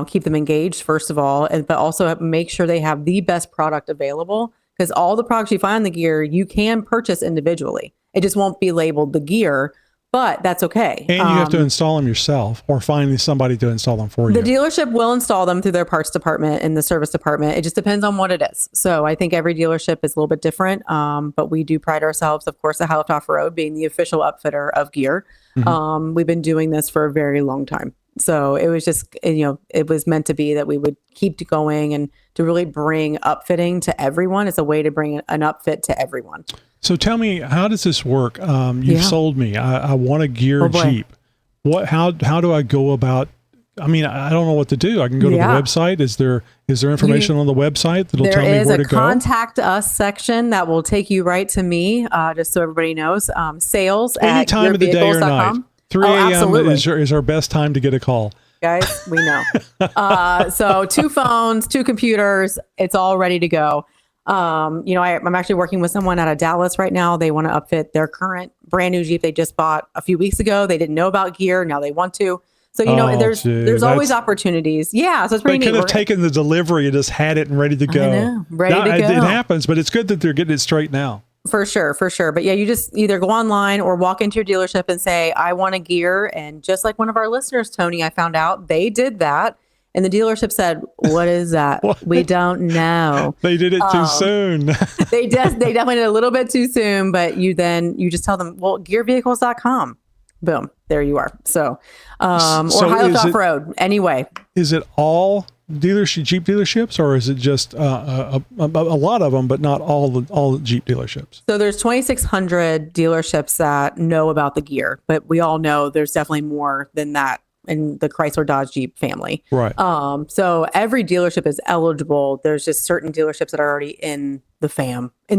keep them engaged, first of all, but also make sure they have the best product available, because all the products you find in the gear, you can purchase individually. It just won't be labeled the gear, but that's okay. And you have to install them yourself or find somebody to install them for you. The dealership will install them through their parts department and the service department. It just depends on what it is. So I think every dealership is a little bit different, but we do pride ourselves, of course, at HighLift Off-Road being the official upfitter of gear. We've been doing this for a very long time. So it was just, it was meant to be that we would keep going and to really bring upfitting to everyone. It's a way to bring an upfit to everyone. So tell me, how does this work? You've sold me. I want a gear Jeep. How do I go about? I mean, I don't know what to do. I can go to the website. Is there information on the website that'll tell me where to go? There is a contact us section that will take you right to me, just so everybody knows. Sales any at time of the day or night. 3 a.m. is our best time to get a call. Guys, we know. So 2 phones, 2 computers, it's all ready to go. I'm actually working with someone out of Dallas right now. They want to upfit their current brand new Jeep they just bought a few weeks ago. They didn't know about gear. Now they want to. So, there's always opportunities. Yeah. So it's pretty neat. They could have taken the delivery and just had it and ready to go. I know, ready to go. It happens, but it's good that they're getting it straight now. For sure. But yeah, you just either go online or walk into your dealership and say, I want a gear. And just like one of our listeners, Tony, I found out they did that. And the dealership said, what is that? We don't know. They did it too soon. They definitely did a little bit too soon, but you just tell them, well, gearvehicles.com. Boom. There you are. So or HighLift Off-Road. Anyway. Is it all Jeep dealerships, or is it just a lot of them, but not all Jeep dealerships? So there's 2,600 dealerships that know about the gear, but we all know there's definitely more than that in the Chrysler Dodge Jeep family. Right. So every dealership is eligible. There's just certain dealerships that are already in the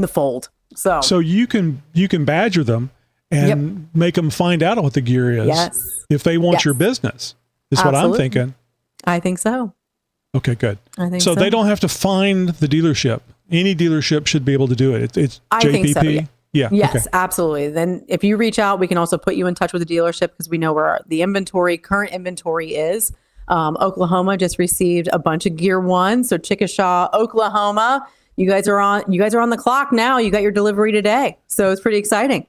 fold. So you can badger them and make them find out what the gear is. Yes. If they want your business, is what I'm thinking. I think so. Okay, good. I think so. So they don't have to find the dealership. Any dealership should be able to do it. It's I JPP. think so, yeah. Yeah. Yes, okay. Absolutely. Then if you reach out, we can also put you in touch with the dealership because we know where the current inventory is. Oklahoma just received a bunch of Gear 1. So Chickasha, Oklahoma, you guys are on the clock now. You got your delivery today. So it's pretty exciting.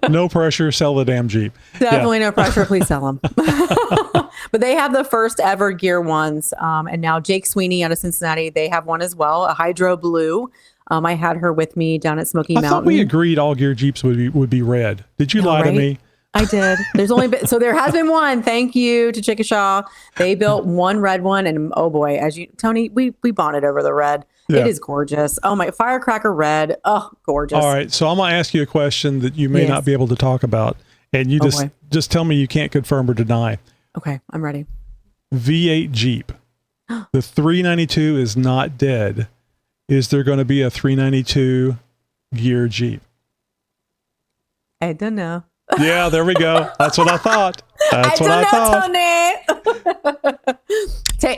No pressure. Sell the damn Jeep. Definitely no pressure. Please sell them. But they have the first ever Gear 1s. And now Jake Sweeney out of Cincinnati, they have one as well, a Hydro Blue. I had her with me down at Smoky Mountain. I thought we agreed all gear Jeeps would be red. Did you lie to me? I did. There's only been, so there has been one. Thank you to Chickashaw. They built one red one, and oh boy, Tony, we bonded over the red. Yeah. It is gorgeous. Oh my, firecracker red. Oh, gorgeous. All right, so I'm gonna ask you a question that you may not be able to talk about, and you just tell me you can't confirm or deny. Okay, I'm ready. V8 Jeep. The 392 is not dead. Is there going to be a 392 gear Jeep? I don't know. Yeah, there we go. That's what I thought. I thought.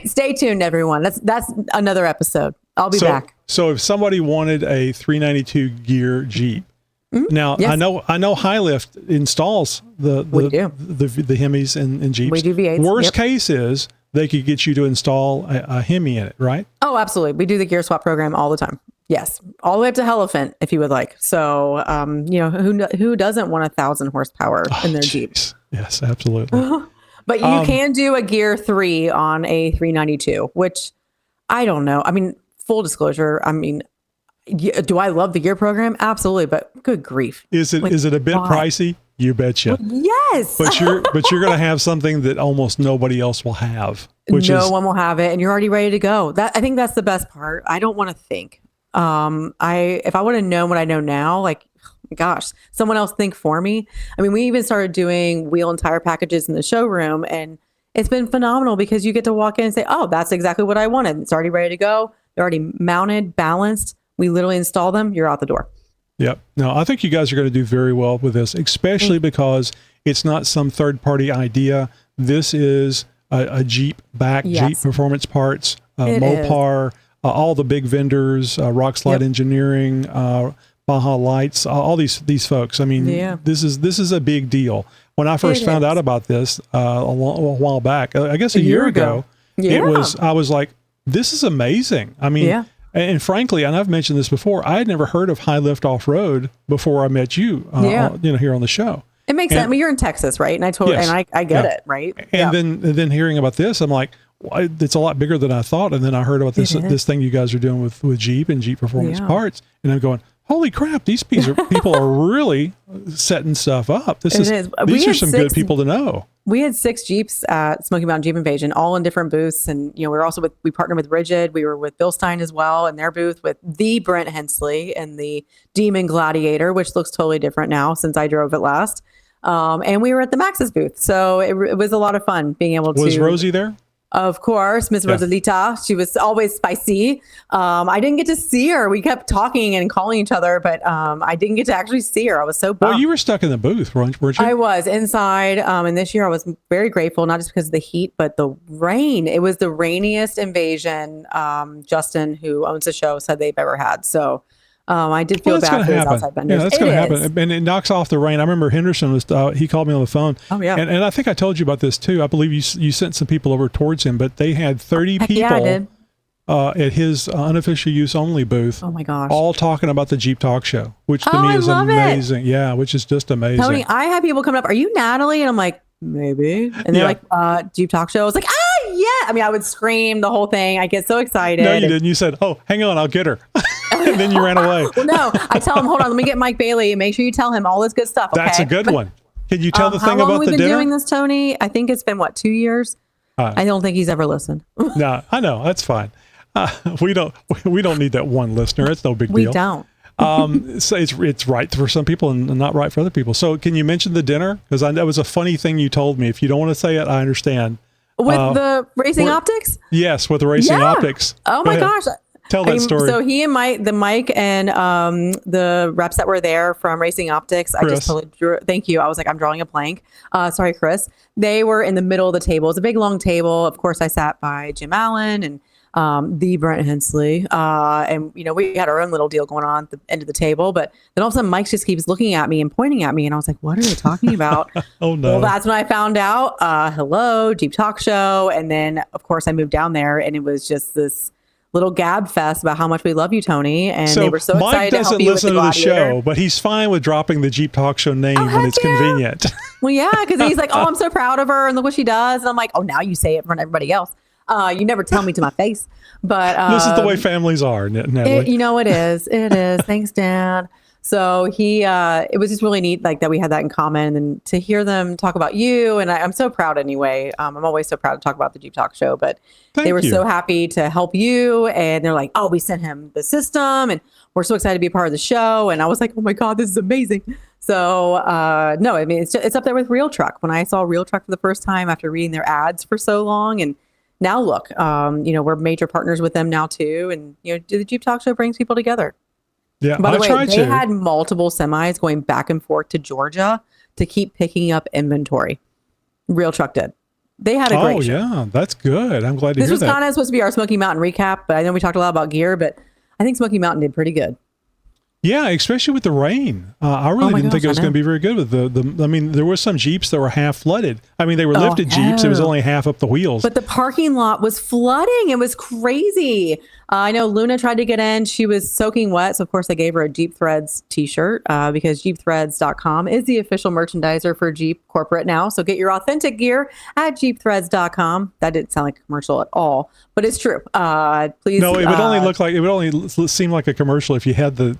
Stay tuned, everyone. That's another episode. I'll be back. So if somebody wanted a 392 gear Jeep, now yes. I know HighLift installs the Hemis and Jeeps. We do V8s. Worst case is they could get you to install a Hemi in it, right? Oh, absolutely. We do the gear swap program all the time. Yes, all the way up to Elephant, if you would like. So, who doesn't want 1,000 horsepower in their Jeep? Yes, absolutely. But you can do a Gear 3 on a 392, which I don't know. I mean, full disclosure. I mean, do I love the gear program? Absolutely, but good grief. Is it a bit pricey? You betcha. Yes. But you're going to have something that almost nobody else will have. No one will have it, and you're already ready to go. I think that's the best part. I don't want to think. If I would have known what I know now, like, gosh, someone else think for me. I mean, we even started doing wheel and tire packages in the showroom, and it's been phenomenal because you get to walk in and say, oh, that's exactly what I wanted. It's already ready to go. They're already mounted, balanced. We literally install them. You're out the door. Yep. No, I think you guys are going to do very well with this, especially because it's not some third-party idea. This is a Jeep back, Jeep Performance Parts, Mopar, all the big vendors, RockSlide Engineering, Baja Lights, all these folks. I mean, this is a big deal. When I first found out about this a while back, I guess a year ago, I was like, this is amazing. I mean, and frankly, and I've mentioned this before, I had never heard of HighLift Off-Road before I met you, here on the show. It makes sense. I mean, you're in Texas, right? And I get it, right? And then hearing about this, I'm like, it's a lot bigger than I thought. And then I heard about this thing you guys are doing with Jeep and Jeep Performance Parts, and I'm going, holy crap! These people are really setting stuff up. These are some good people to know. We had 6 Jeeps at Smoky Mountain Jeep Invasion, all in different booths, and we partnered with Rigid. We were with Bilstein as well in their booth with the Brent Hensley and the Demon Gladiator, which looks totally different now since I drove it last. And we were at the Max's booth, so it was a lot of fun being able to. Was Rosie there? Of course, Miss Rosalita. She was always spicy. I didn't get to see her. We kept talking and calling each other, but I didn't get to actually see her. I was so bummed. Well, you were stuck in the booth, weren't you? I was inside. And this year I was very grateful, not just because of the heat, but the rain. It was the rainiest invasion. Justin, who owns the show, said they've ever had. So I did feel bad for those outside vendors. Yeah, that's going to happen. And it knocks off the rain. I remember Henderson he called me on the phone. Oh, yeah. And I think I told you about this too. I believe you sent some people over towards him, but they had 30 people at his unofficial use only booth. Oh my gosh. All talking about the Jeep Talk Show, which to me is amazing. Yeah, which is just amazing. Tony, I had people coming up, are you Natalie? And I'm like, maybe. And they're like, Jeep Talk Show. I was like, yeah. I mean, I would scream the whole thing. I get so excited. No, you didn't. You said, oh, hang on, I'll get her. And then you ran away. Well, no, I tell him, hold on, let me get Mike Bailey and make sure you tell him all this good stuff. Okay? That's a good one. Can you tell the thing about the dinner? How long have we been doing this, Tony? I think it's been, 2 years? I don't think he's ever listened. No, I know. That's fine. We don't need that one listener. It's no big deal. We don't. So it's right for some people and not right for other people. So can you mention the dinner? Because that was a funny thing you told me. If you don't want to say it, I understand. With the racing optics? Yes, with the racing optics. Oh my gosh. Tell that story. So he and Mike and the reps that were there from Racing Optics, Chris. I just totally drew. Thank you. I was like, I'm drawing a blank. Sorry, Chris. They were in the middle of the table. It's a big long table. Of course, I sat by Jim Allen and the Brent Hensley, and we had our own little deal going on at the end of the table. But then all of a sudden, Mike just keeps looking at me and pointing at me, and I was like, "What are they talking about?" Oh no! Well, that's when I found out. Hello, Jeep Talk Show, and then of course I moved down there, and it was just this little gab fest about how much we love you, Tony, and they were so excited to help you with the Gladiator. Mike doesn't listen to the show, but he's fine with dropping the Jeep Talk Show name when it's convenient. Well, yeah, because he's like, "Oh, I'm so proud of her, and look what she does," and I'm like, "Oh, now you say it in front of everybody else." You never tell me to my face, but This is the way families are, Natalie. it is. It is. Thanks, Dad. So it was just really neat, like that we had that in common, and then to hear them talk about you. And I'm so proud anyway. I'm always so proud to talk about the Jeep Talk Show, but they were so happy to help you. And they're like, oh, we sent him the system and we're so excited to be a part of the show. And I was like, oh my God, this is amazing. So no, I mean, it's up there with Real Truck. When I saw Real Truck for the first time after reading their ads for so long, and now look, we're major partners with them now too. And, the Jeep Talk Show brings people together. Yeah, by the way, they had multiple semis going back and forth to Georgia to keep picking up inventory. Real Truck did. They had a great show. Yeah, that's good. I'm glad to hear that. This was kind of supposed to be our Smoky Mountain recap, but I know we talked a lot about gear, but I think Smoky Mountain did pretty good. Yeah, especially with the rain. I really didn't think it was going to be very good with I mean, there were some Jeeps that were half flooded. I mean, they were lifted Jeeps. It was only half up the wheels. But the parking lot was flooding. It was crazy. I know Luna tried to get in. She was soaking wet. So, of course, I gave her a Jeep Threads t-shirt because xjtalk.com is the official merchandiser for Jeep corporate now. So get your authentic gear at xjtalk.com. That didn't sound like a commercial at all, but it's true. Please. No, it would only seem like a commercial if you had a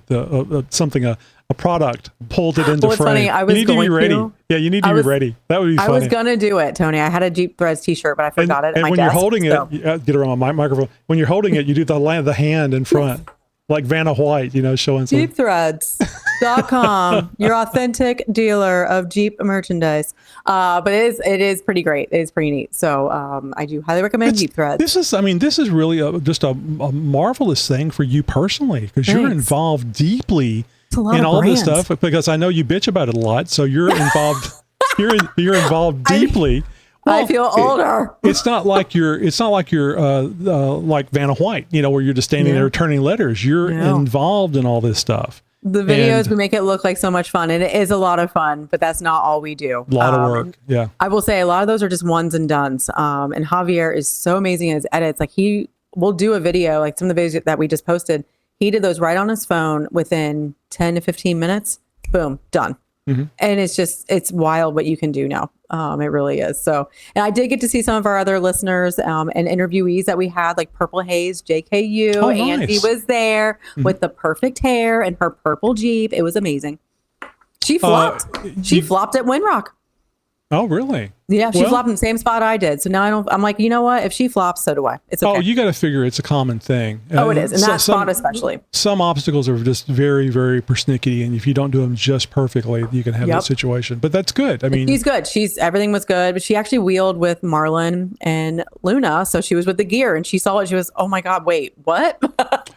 product, pulled it into frame. Funny, I was you need to be ready. Yeah, you need to be ready. That would be funny. I was going to do it, Tony. I had a Jeep Threads t-shirt, but I forgot it at my when desk. You're holding it, get around my microphone. When you're holding it, you do the hand in front, like Vanna White, showing some. JeepThreads.com, your authentic dealer of Jeep merchandise. But it is pretty great. It is pretty neat. So I do highly recommend Jeep Threads. This is really just a marvelous thing for you personally, because you're involved deeply in all this stuff, because I know you bitch about it a lot. So you're involved. you're involved deeply. I feel older. It's not like you're like Vanna White, where you're just standing there turning letters. You're involved in all this stuff. The videos, we make it look like so much fun, and it is a lot of fun, but that's not all we do. A lot of work. Yeah. I will say a lot of those are just ones and dones. And Javier is so amazing in his edits. Like he will do a video, like some of the videos that we just posted. He did those right on his phone within 10 to 15 minutes. Boom, done. Mm-hmm. And it's wild what you can do now. It really is. So, and I did get to see some of our other listeners and interviewees that we had, like Purple Haze, JKU. Oh, nice. Angie was there with the perfect hair and her purple Jeep. It was amazing. She flopped. She flopped at Windrock. Oh, really? Yeah, she flopped in the same spot I did. So now I'm like, you know what? If she flops, so do I. It's okay. Oh, you got to figure it's a common thing. It is. And that spot especially. Some obstacles are just very, very persnickety. And if you don't do them just perfectly, you can have that situation. But that's good. I mean, she's good. Everything was good. But she actually wheeled with Marlon and Luna. So she was with the gear and she saw it. She was, oh my God, wait, what?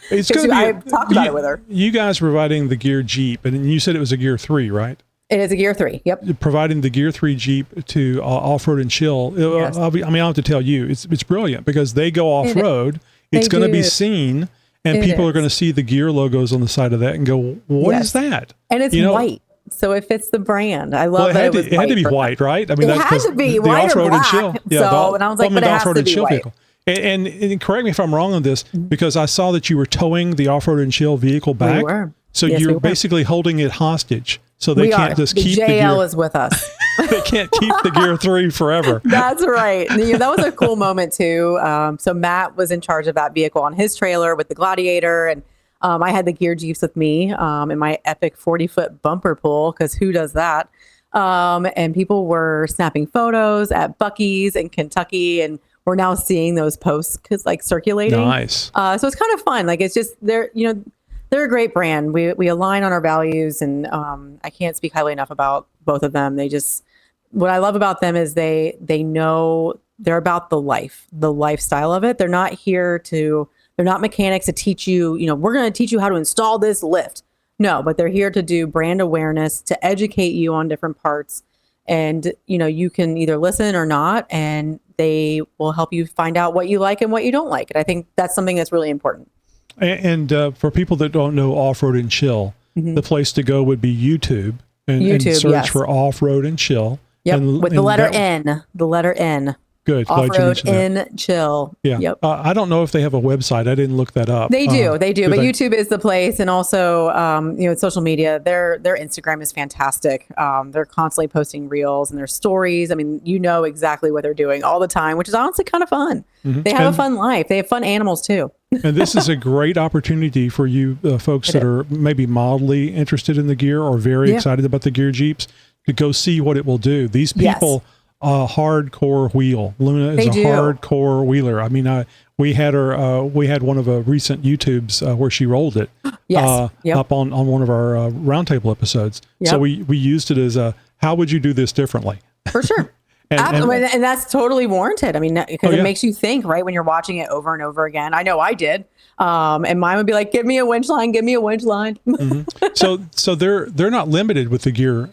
It's good. I talked about it with her. You guys providing the gear Jeep, and you said it was a Gear 3, right? It is a Gear 3. Yep. Providing the Gear 3 Jeep to Off-Road and Chill. Yes. I'll have to tell you, it's brilliant because they go off-road. It's going to be seen, and people are going to see the Gear logos on the side of that and go, "What is that?" And it's white, so it fits the brand. I love that it had to be white, right? I mean, it had to be white or black. And I was like, but it has to be white. Vehicle. And correct me if I'm wrong on this, because I saw that you were towing the Off-Road and Chill vehicle back. We were. So you're basically holding it hostage. So they can't just keep the gear. JL is with us. They can't keep the Gear 3 forever. That's right. That was a cool moment too. So Matt was in charge of that vehicle on his trailer with the Gladiator, and I had the Gear Jeeps with me in my epic 40-foot bumper pull, because who does that? And people were snapping photos at Buc-ee's in Kentucky, and we're now seeing those posts circulating. Nice. So it's kind of fun. Like, it's just they're a great brand. We align on our values, and I can't speak highly enough about both of them. What I love about them is they know they're about the lifestyle of it. They're not mechanics to teach you, we're going to teach you how to install this lift. No, but they're here to do brand awareness, to educate you on different parts. And, you can either listen or not, and they will help you find out what you like and what you don't like. And I think that's something that's really important. And for people that don't know Off-Road and Chill, the place to go would be YouTube and search for Off-Road and Chill. Yep, with the letter N. The letter N. Good. Glad you Off-Road mentioned that. in Chill. Yeah. Yep. I don't know if they have a website. I didn't look that up. They do. But they? YouTube is the place. And also, social media, their Instagram is fantastic. They're constantly posting reels and their stories. I mean, you know exactly what they're doing all the time, which is honestly kind of fun. Mm-hmm. They have a fun life. They have fun animals too. And this is a great opportunity for you folks that are maybe mildly interested in the gear or very excited about the gear Jeeps to go see what it will do. These people hardcore wheel. Luna is a hardcore wheeler. I mean, we had her. We had one of a recent YouTubes where she rolled it. Up on one of our roundtable episodes. Yep. So we used it as a how would you do this differently? For sure. And that's totally warranted. I mean, because it makes you think, right? When you're watching it over and over again. I know I did. And mine would be like, give me a winch line, give me a winch line. Mm-hmm. So they're not limited with the gear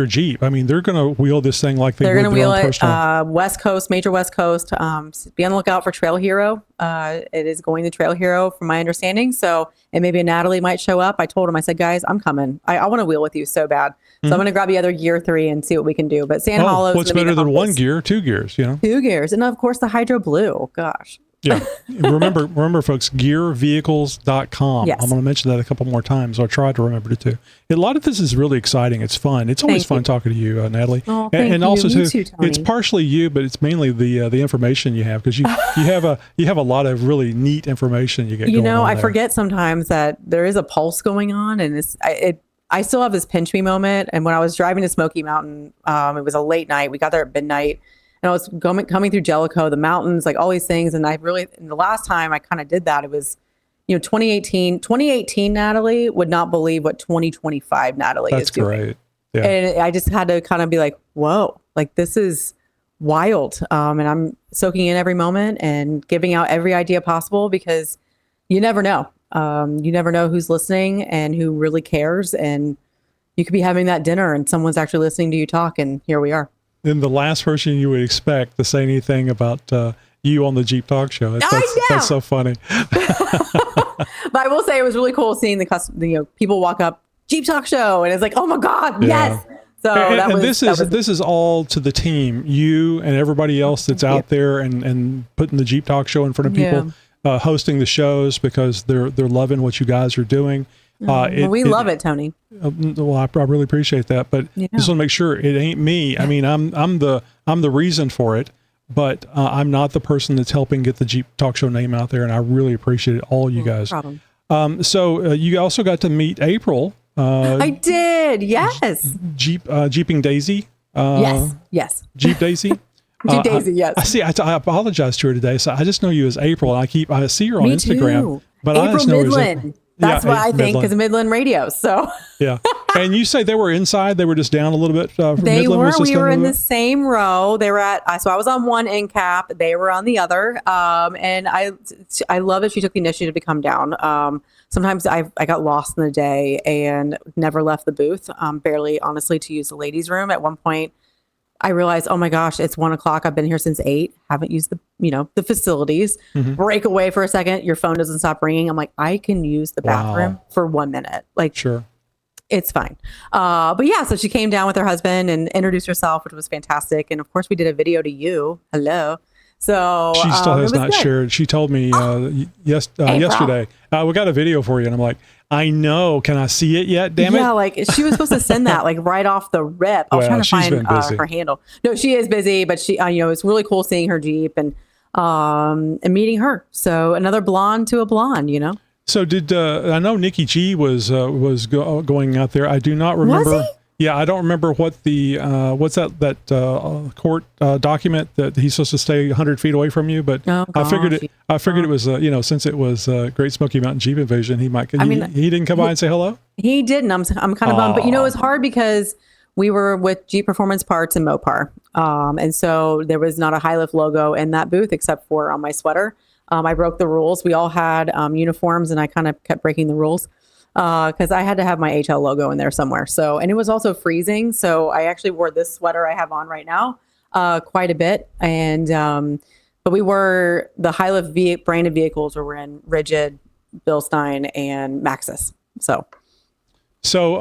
Jeep. I mean, they're going to wheel this thing like they're going to wheel it West Coast, major West Coast. Be on the lookout for Trail Hero. It is going to Trail Hero from my understanding. So, and maybe a Natalie might show up. I told him, I said, guys, I'm coming. I want to wheel with you so bad. So I'm going to grab the other gear 3 and see what we can do. But Sand Hollow. What's better than one gear? 2 gears, 2 gears. And of course the Hydro Blue. Gosh. Yeah. remember folks, gearvehicles.com. Yes. I'm going to mention that a couple more times. I'll try to remember it too. A lot of this is really exciting. It's fun. It's always fun talking to you, Natalie. Oh, and also too, Tony. It's partially you, but it's mainly the information you have because you have a lot of really neat information you get going on I there. forget sometimes that there is a pulse going on and I still have this pinch me moment. And when I was driving to Smoky Mountain, it was a late night. We got there at midnight. And I was coming through Jellicoe, the mountains, like all these things. And the last time I kind of did that, it was, 2018. 2018 Natalie would not believe what 2025 Natalie is doing. That's great. Yeah. And I just had to kind of be like, whoa, like this is wild. And I'm soaking in every moment and giving out every idea possible because you never know. You never know who's listening and who really cares. And you could be having that dinner and someone's actually listening to you talk. And here we are. Then the last person you would expect to say anything about you on the Jeep Talk Show. That's so funny. But I will say it was really cool seeing the people walk up, Jeep Talk Show, and it's like, oh my God, yes. So this is all to the team, you and everybody else that's out there and putting the Jeep Talk Show in front of people, hosting the shows because they're loving what you guys are doing. We love it, Tony. Well, I really appreciate that, but just want to make sure it ain't me. I mean, I'm the reason for it, but I'm not the person that's helping get the Jeep Talk Show name out there, and I really appreciate all you guys. No problem. So you also got to meet April. I did, yes. Jeeping Daisy. Yes. Jeep Daisy. Jeep Daisy, yes. I apologize to her today. So I just know you as April, and I see her on Instagram. Too. But April I just know Midland. That's what I think because of Midland Radio. So yeah, and you say they were inside. They were just down a little bit. They Midland were. We were in the the same row. They were at. So I was on one end cap. They were on the other. And I love that she took the initiative to come down. Sometimes I got lost in the day and never left the booth. Barely, honestly, to use the ladies' room. At one point, I realized, oh my gosh, it's 1:00. I've been here since 8. Haven't used the facilities. Break away for a second. Your phone doesn't stop ringing. I'm like, I can use the bathroom for 1 minute. Like, sure, it's fine. But yeah, so she came down with her husband and introduced herself, which was fantastic. And of course, we did a video to you. Hello. So she still has not shared. She told me yesterday, we got a video for you, and I'm like, I know. Can I see it yet? Damn it! Yeah, like she was supposed to send that like right off the rip. I was trying to find her handle. No, she is busy, but she, it's really cool seeing her Jeep and meeting her. So another blonde to a blonde, So did I know Nikki G was going out there? I do not remember. Was he? Yeah, I don't remember what the what's that court document that he's supposed to stay 100 feet away from you. But I figured it was since it was Great Smoky Mountain Jeep Invasion, he might. He didn't come by and say hello. He didn't. I'm kind of bummed, but it was hard because we were with Jeep Performance Parts and Mopar, and so there was not a HighLift logo in that booth except for on my sweater. I broke the rules. We all had uniforms, and I kind of kept breaking the rules. Because I had to have my HL logo in there somewhere. So, and it was also freezing. So I actually wore this sweater I have on right now quite a bit. And, but we were the HighLift branded vehicles were in Rigid, Bilstein, and Maxxis. So So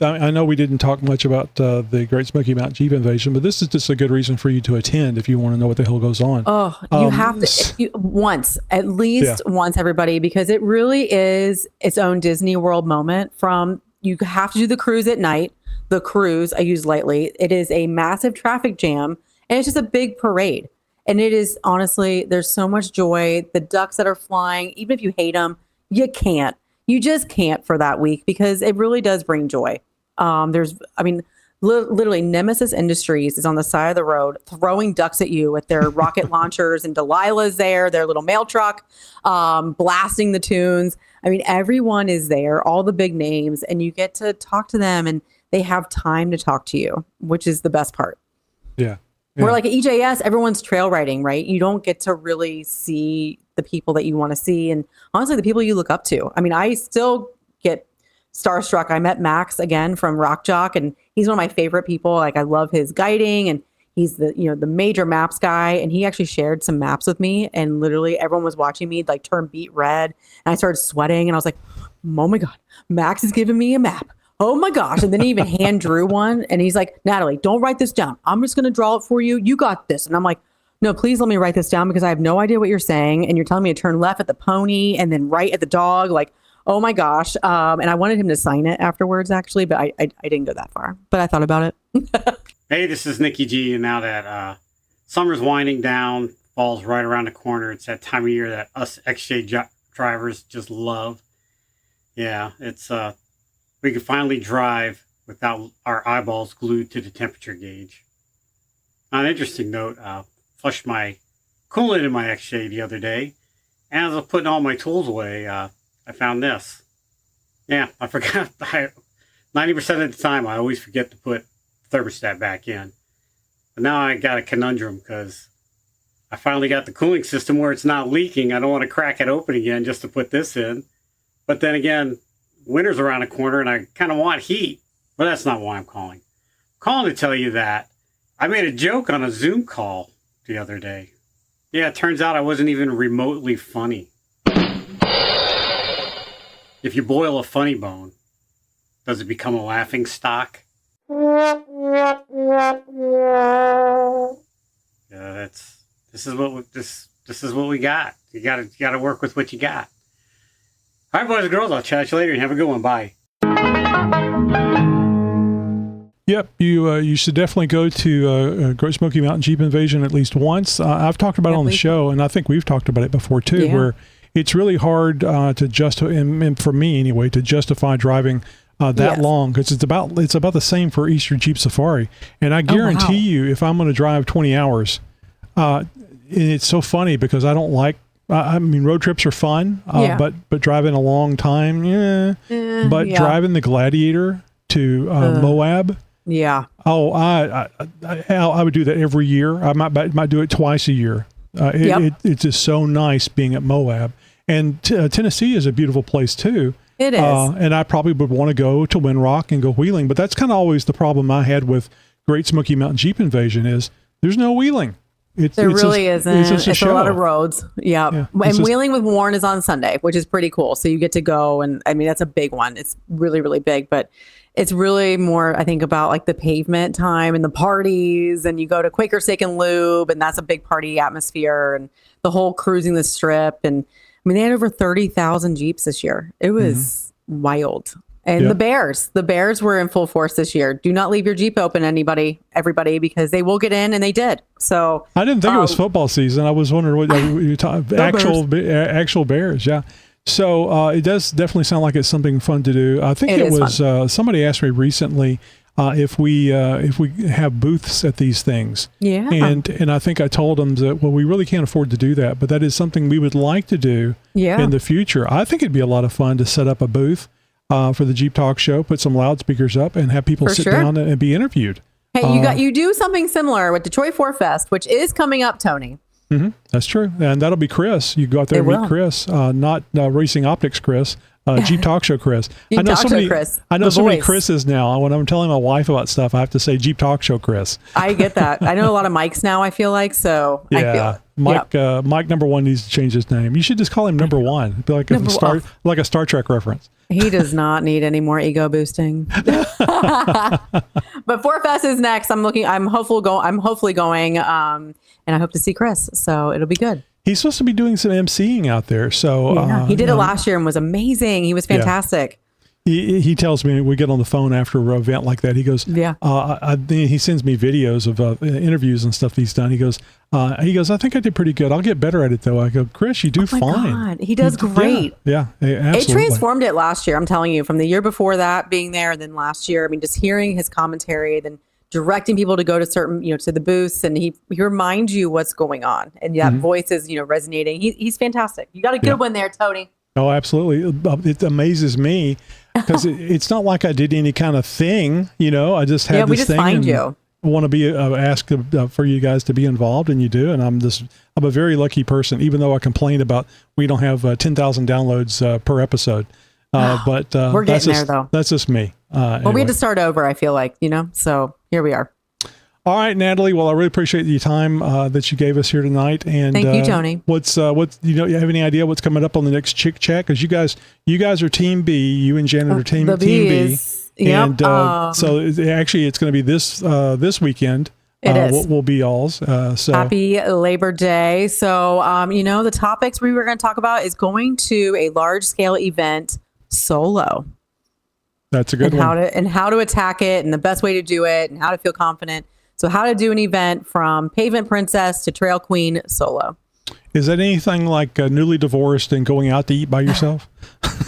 I know we didn't talk much about the Great Smoky Mountain Jeep Invasion, but this is just a good reason for you to attend if you want to know what the hell goes on. Oh, you have to once, at least once, everybody, because it really is its own Disney World moment. You have to do the cruise at night. The cruise I use lightly. It is a massive traffic jam, and it's just a big parade. And it is, honestly, there's so much joy. The ducks that are flying, even if you hate them, you can't. You just can't for that week because it really does bring joy. Literally Nemesis Industries is on the side of the road throwing ducks at you with their rocket launchers, and Delilah's there, their little mail truck, blasting the tunes. I mean, everyone is there, all the big names, and you get to talk to them, and they have time to talk to you, which is the best part. Yeah. Where like at EJS, everyone's trail riding, right? You don't get to really see the people that you want to see. And honestly, the people you look up to. I mean, I still get starstruck. I met Max again from Rock Jock, and he's one of my favorite people. Like, I love his guiding, and he's the major maps guy. And he actually shared some maps with me, and literally everyone was watching me like turn beet red. And I started sweating, and I was like, oh my God, Max is giving me a map. Oh my gosh. And then he even hand drew one, and he's like, Natalie, don't write this down. I'm just going to draw it for you. You got this. And I'm like, no, please let me write this down because I have no idea what you're saying. And you're telling me to turn left at the pony and then right at the dog. Like, oh my gosh. And I wanted him to sign it afterwards, actually, but I didn't go that far. But I thought about it. Hey, this is Nikki G. And now that summer's winding down, fall's right around the corner. It's that time of year that us XJ drivers just love. Yeah, it's we can finally drive without our eyeballs glued to the temperature gauge. On an interesting note, flushed my coolant in my XJ the other day, and as I was putting all my tools away, I found this. Yeah, I forgot. 90% of the time, I always forget to put the thermostat back in. But now I got a conundrum because I finally got the cooling system where it's not leaking. I don't want to crack it open again just to put this in. But then again, winter's around the corner, and I kind of want heat. But that's not why I'm calling. I'm calling to tell you that I made a joke on a Zoom call the other day. Yeah, it turns out I wasn't even remotely funny. If you boil a funny bone, does it become a laughing stock? Yeah, this is what we got. You gotta work with what you got. All right, boys and girls, I'll chat to you later and have a good one. Bye. Yep, you should definitely go to Great Smoky Mountain Jeep Invasion at least once. I've talked about it on the show, and I think we've talked about it before too, where it's really hard to justify, and for me anyway, to justify driving that long, because it's about the same for Easter Jeep Safari. And I guarantee you, if I'm going to drive 20 hours, and it's so funny because I don't like. I mean, road trips are fun, but driving a long time, driving the Gladiator to Moab. Yeah. Oh, I would do that every year. I might do it twice a year. It's just so nice being at Moab. And Tennessee is a beautiful place too. It is. And I probably would want to go to Windrock and go wheeling, but that's kind of always the problem I had with Great Smoky Mountain Jeep Invasion is there's no wheeling. There really isn't. It's a lot of roads. Yeah. And Wheeling with Warren is on Sunday, which is pretty cool. So you get to go, and I mean, that's a big one. It's really, really big, but it's really more, I think, about like the pavement time and the parties, and you go to Quaker Steak and Lube, and that's a big party atmosphere, and the whole cruising the strip. And I mean, they had over 30,000 Jeeps this year. It was wild. And the Bears were in full force this year. Do not leave your Jeep open, everybody, because they will get in, and they did. So I didn't think it was football season. I was wondering what you're talking actual Bears. Yeah. So it does definitely sound like it's something fun to do. I think it was somebody asked me recently if we have booths at these things. Yeah. And I think I told them that, well, we really can't afford to do that, but that is something we would like to do in the future. I think it'd be a lot of fun to set up a booth for the Jeep Talk Show, put some loudspeakers up, and have people sit down and be interviewed. Hey, you do something similar with Detroit 4 Fest, which is coming up, Tony. Mm-hmm. That's true, and that'll be Chris. You go out there and meet Chris, not Racing Optics Chris, Jeep Talk Show Chris. I know so many Chris's now. When I'm telling my wife about stuff, I have to say Jeep Talk Show Chris. I get that. I know a lot of Mikes now. I feel like so. I feel it. Mike number one needs to change his name. You should just call him number one. It'd be like a Star Trek reference. He does not need any more ego boosting. But ForFest is next. I'm hopefully going, and I hope to see Chris. So it'll be good. He's supposed to be doing some emceeing out there. So he did it last year and was amazing. He was fantastic. He tells me, we get on the phone after an event like that. He goes, he sends me videos of interviews and stuff he's done. He goes, I think I did pretty good. I'll get better at it though. I go, Chris, you do fine. God. He does great. Yeah, absolutely. It transformed it last year. I'm telling you, from the year before that being there, and then last year, I mean, just hearing his commentary, then directing people to go to certain, to the booths, and he reminds you what's going on, and that voice is, resonating. He's fantastic. You got a good one there, Tony. Oh, absolutely. It amazes me because it's not like I did any kind of thing, I just had this thing. Find you. I want to be asked for you guys to be involved, and you do. And I'm a very lucky person, even though I complain about we don't have 10,000 downloads per episode. But we're getting there though. That's just me. Well, we had to start over, I feel like, so here we are. All right, Natalie. Well, I really appreciate the time that you gave us here tonight. And thank you, Tony. What's you have any idea what's coming up on the next Chick Chat? Because you guys are Team B. You and Janet are Team B. Yep. And so it's going to be this weekend. It is. We'll be all's. So happy Labor Day. So the topics we were going to talk about is going to a large scale event solo. That's a good one. How to attack it, and the best way to do it, and how to feel confident. So how to do an event from Pavement Princess to Trail Queen solo. Is that anything like newly divorced and going out to eat by yourself?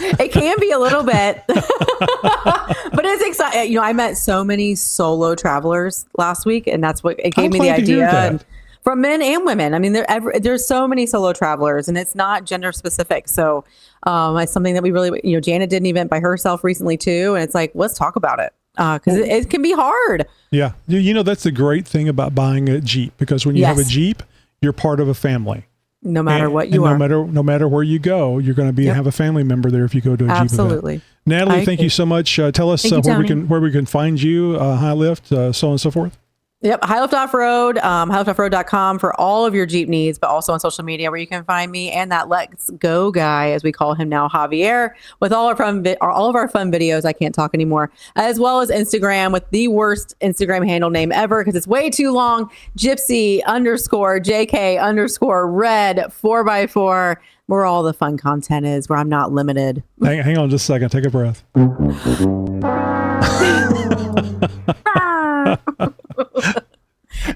It can be a little bit, but it's exciting. I met so many solo travelers last week, and that's what it gave me the idea. And from men and women. I mean, there's so many solo travelers, and it's not gender specific. So it's something that we really, Janet did an event by herself recently too, and it's like, let's talk about it. Because it can be hard. Yeah. That's the great thing about buying a Jeep, because when you have a Jeep, you're part of a family. No matter what you are. No matter where you go, you're going to have a family member there if you go to a Jeep event. Absolutely. Natalie, thank you so much. Tell us where we can find you, HighLift, so on and so forth. Yep. HighLift Off-Road, HighLiftOffRoad.com for all of your Jeep needs, but also on social media where you can find me and that Let's Go guy, as we call him now, Javier, with all of our fun videos. I can't talk anymore. As well as Instagram with the worst Instagram handle name ever because it's way too long. Gypsy_JK_red 4x4, where all the fun content is, where I'm not limited. Hang on just a second. Take a breath.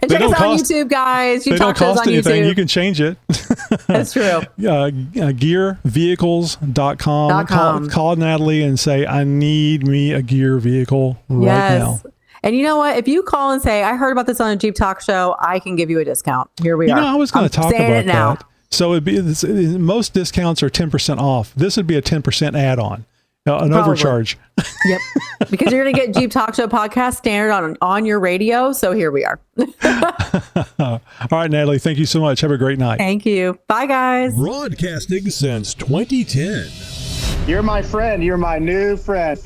And check us out on YouTube, guys. They don't cost anything. You can change it. That's true. Gearvehicles.com. Call Natalie and say, I need me a gear vehicle right now. And you know what? If you call and say, I heard about this on a Jeep Talk show, I can give you a discount. Here we are. I was going to talk about that. So most discounts are 10% off. This would be a 10% add-on. An overcharge. Yep. Because you're going to get Jeep Talk Show podcast standard on your radio. So here we are. All right, Natalie, thank you so much. Have a great night. Thank you. Bye, guys. Broadcasting since 2010. You're my friend. You're my new friend.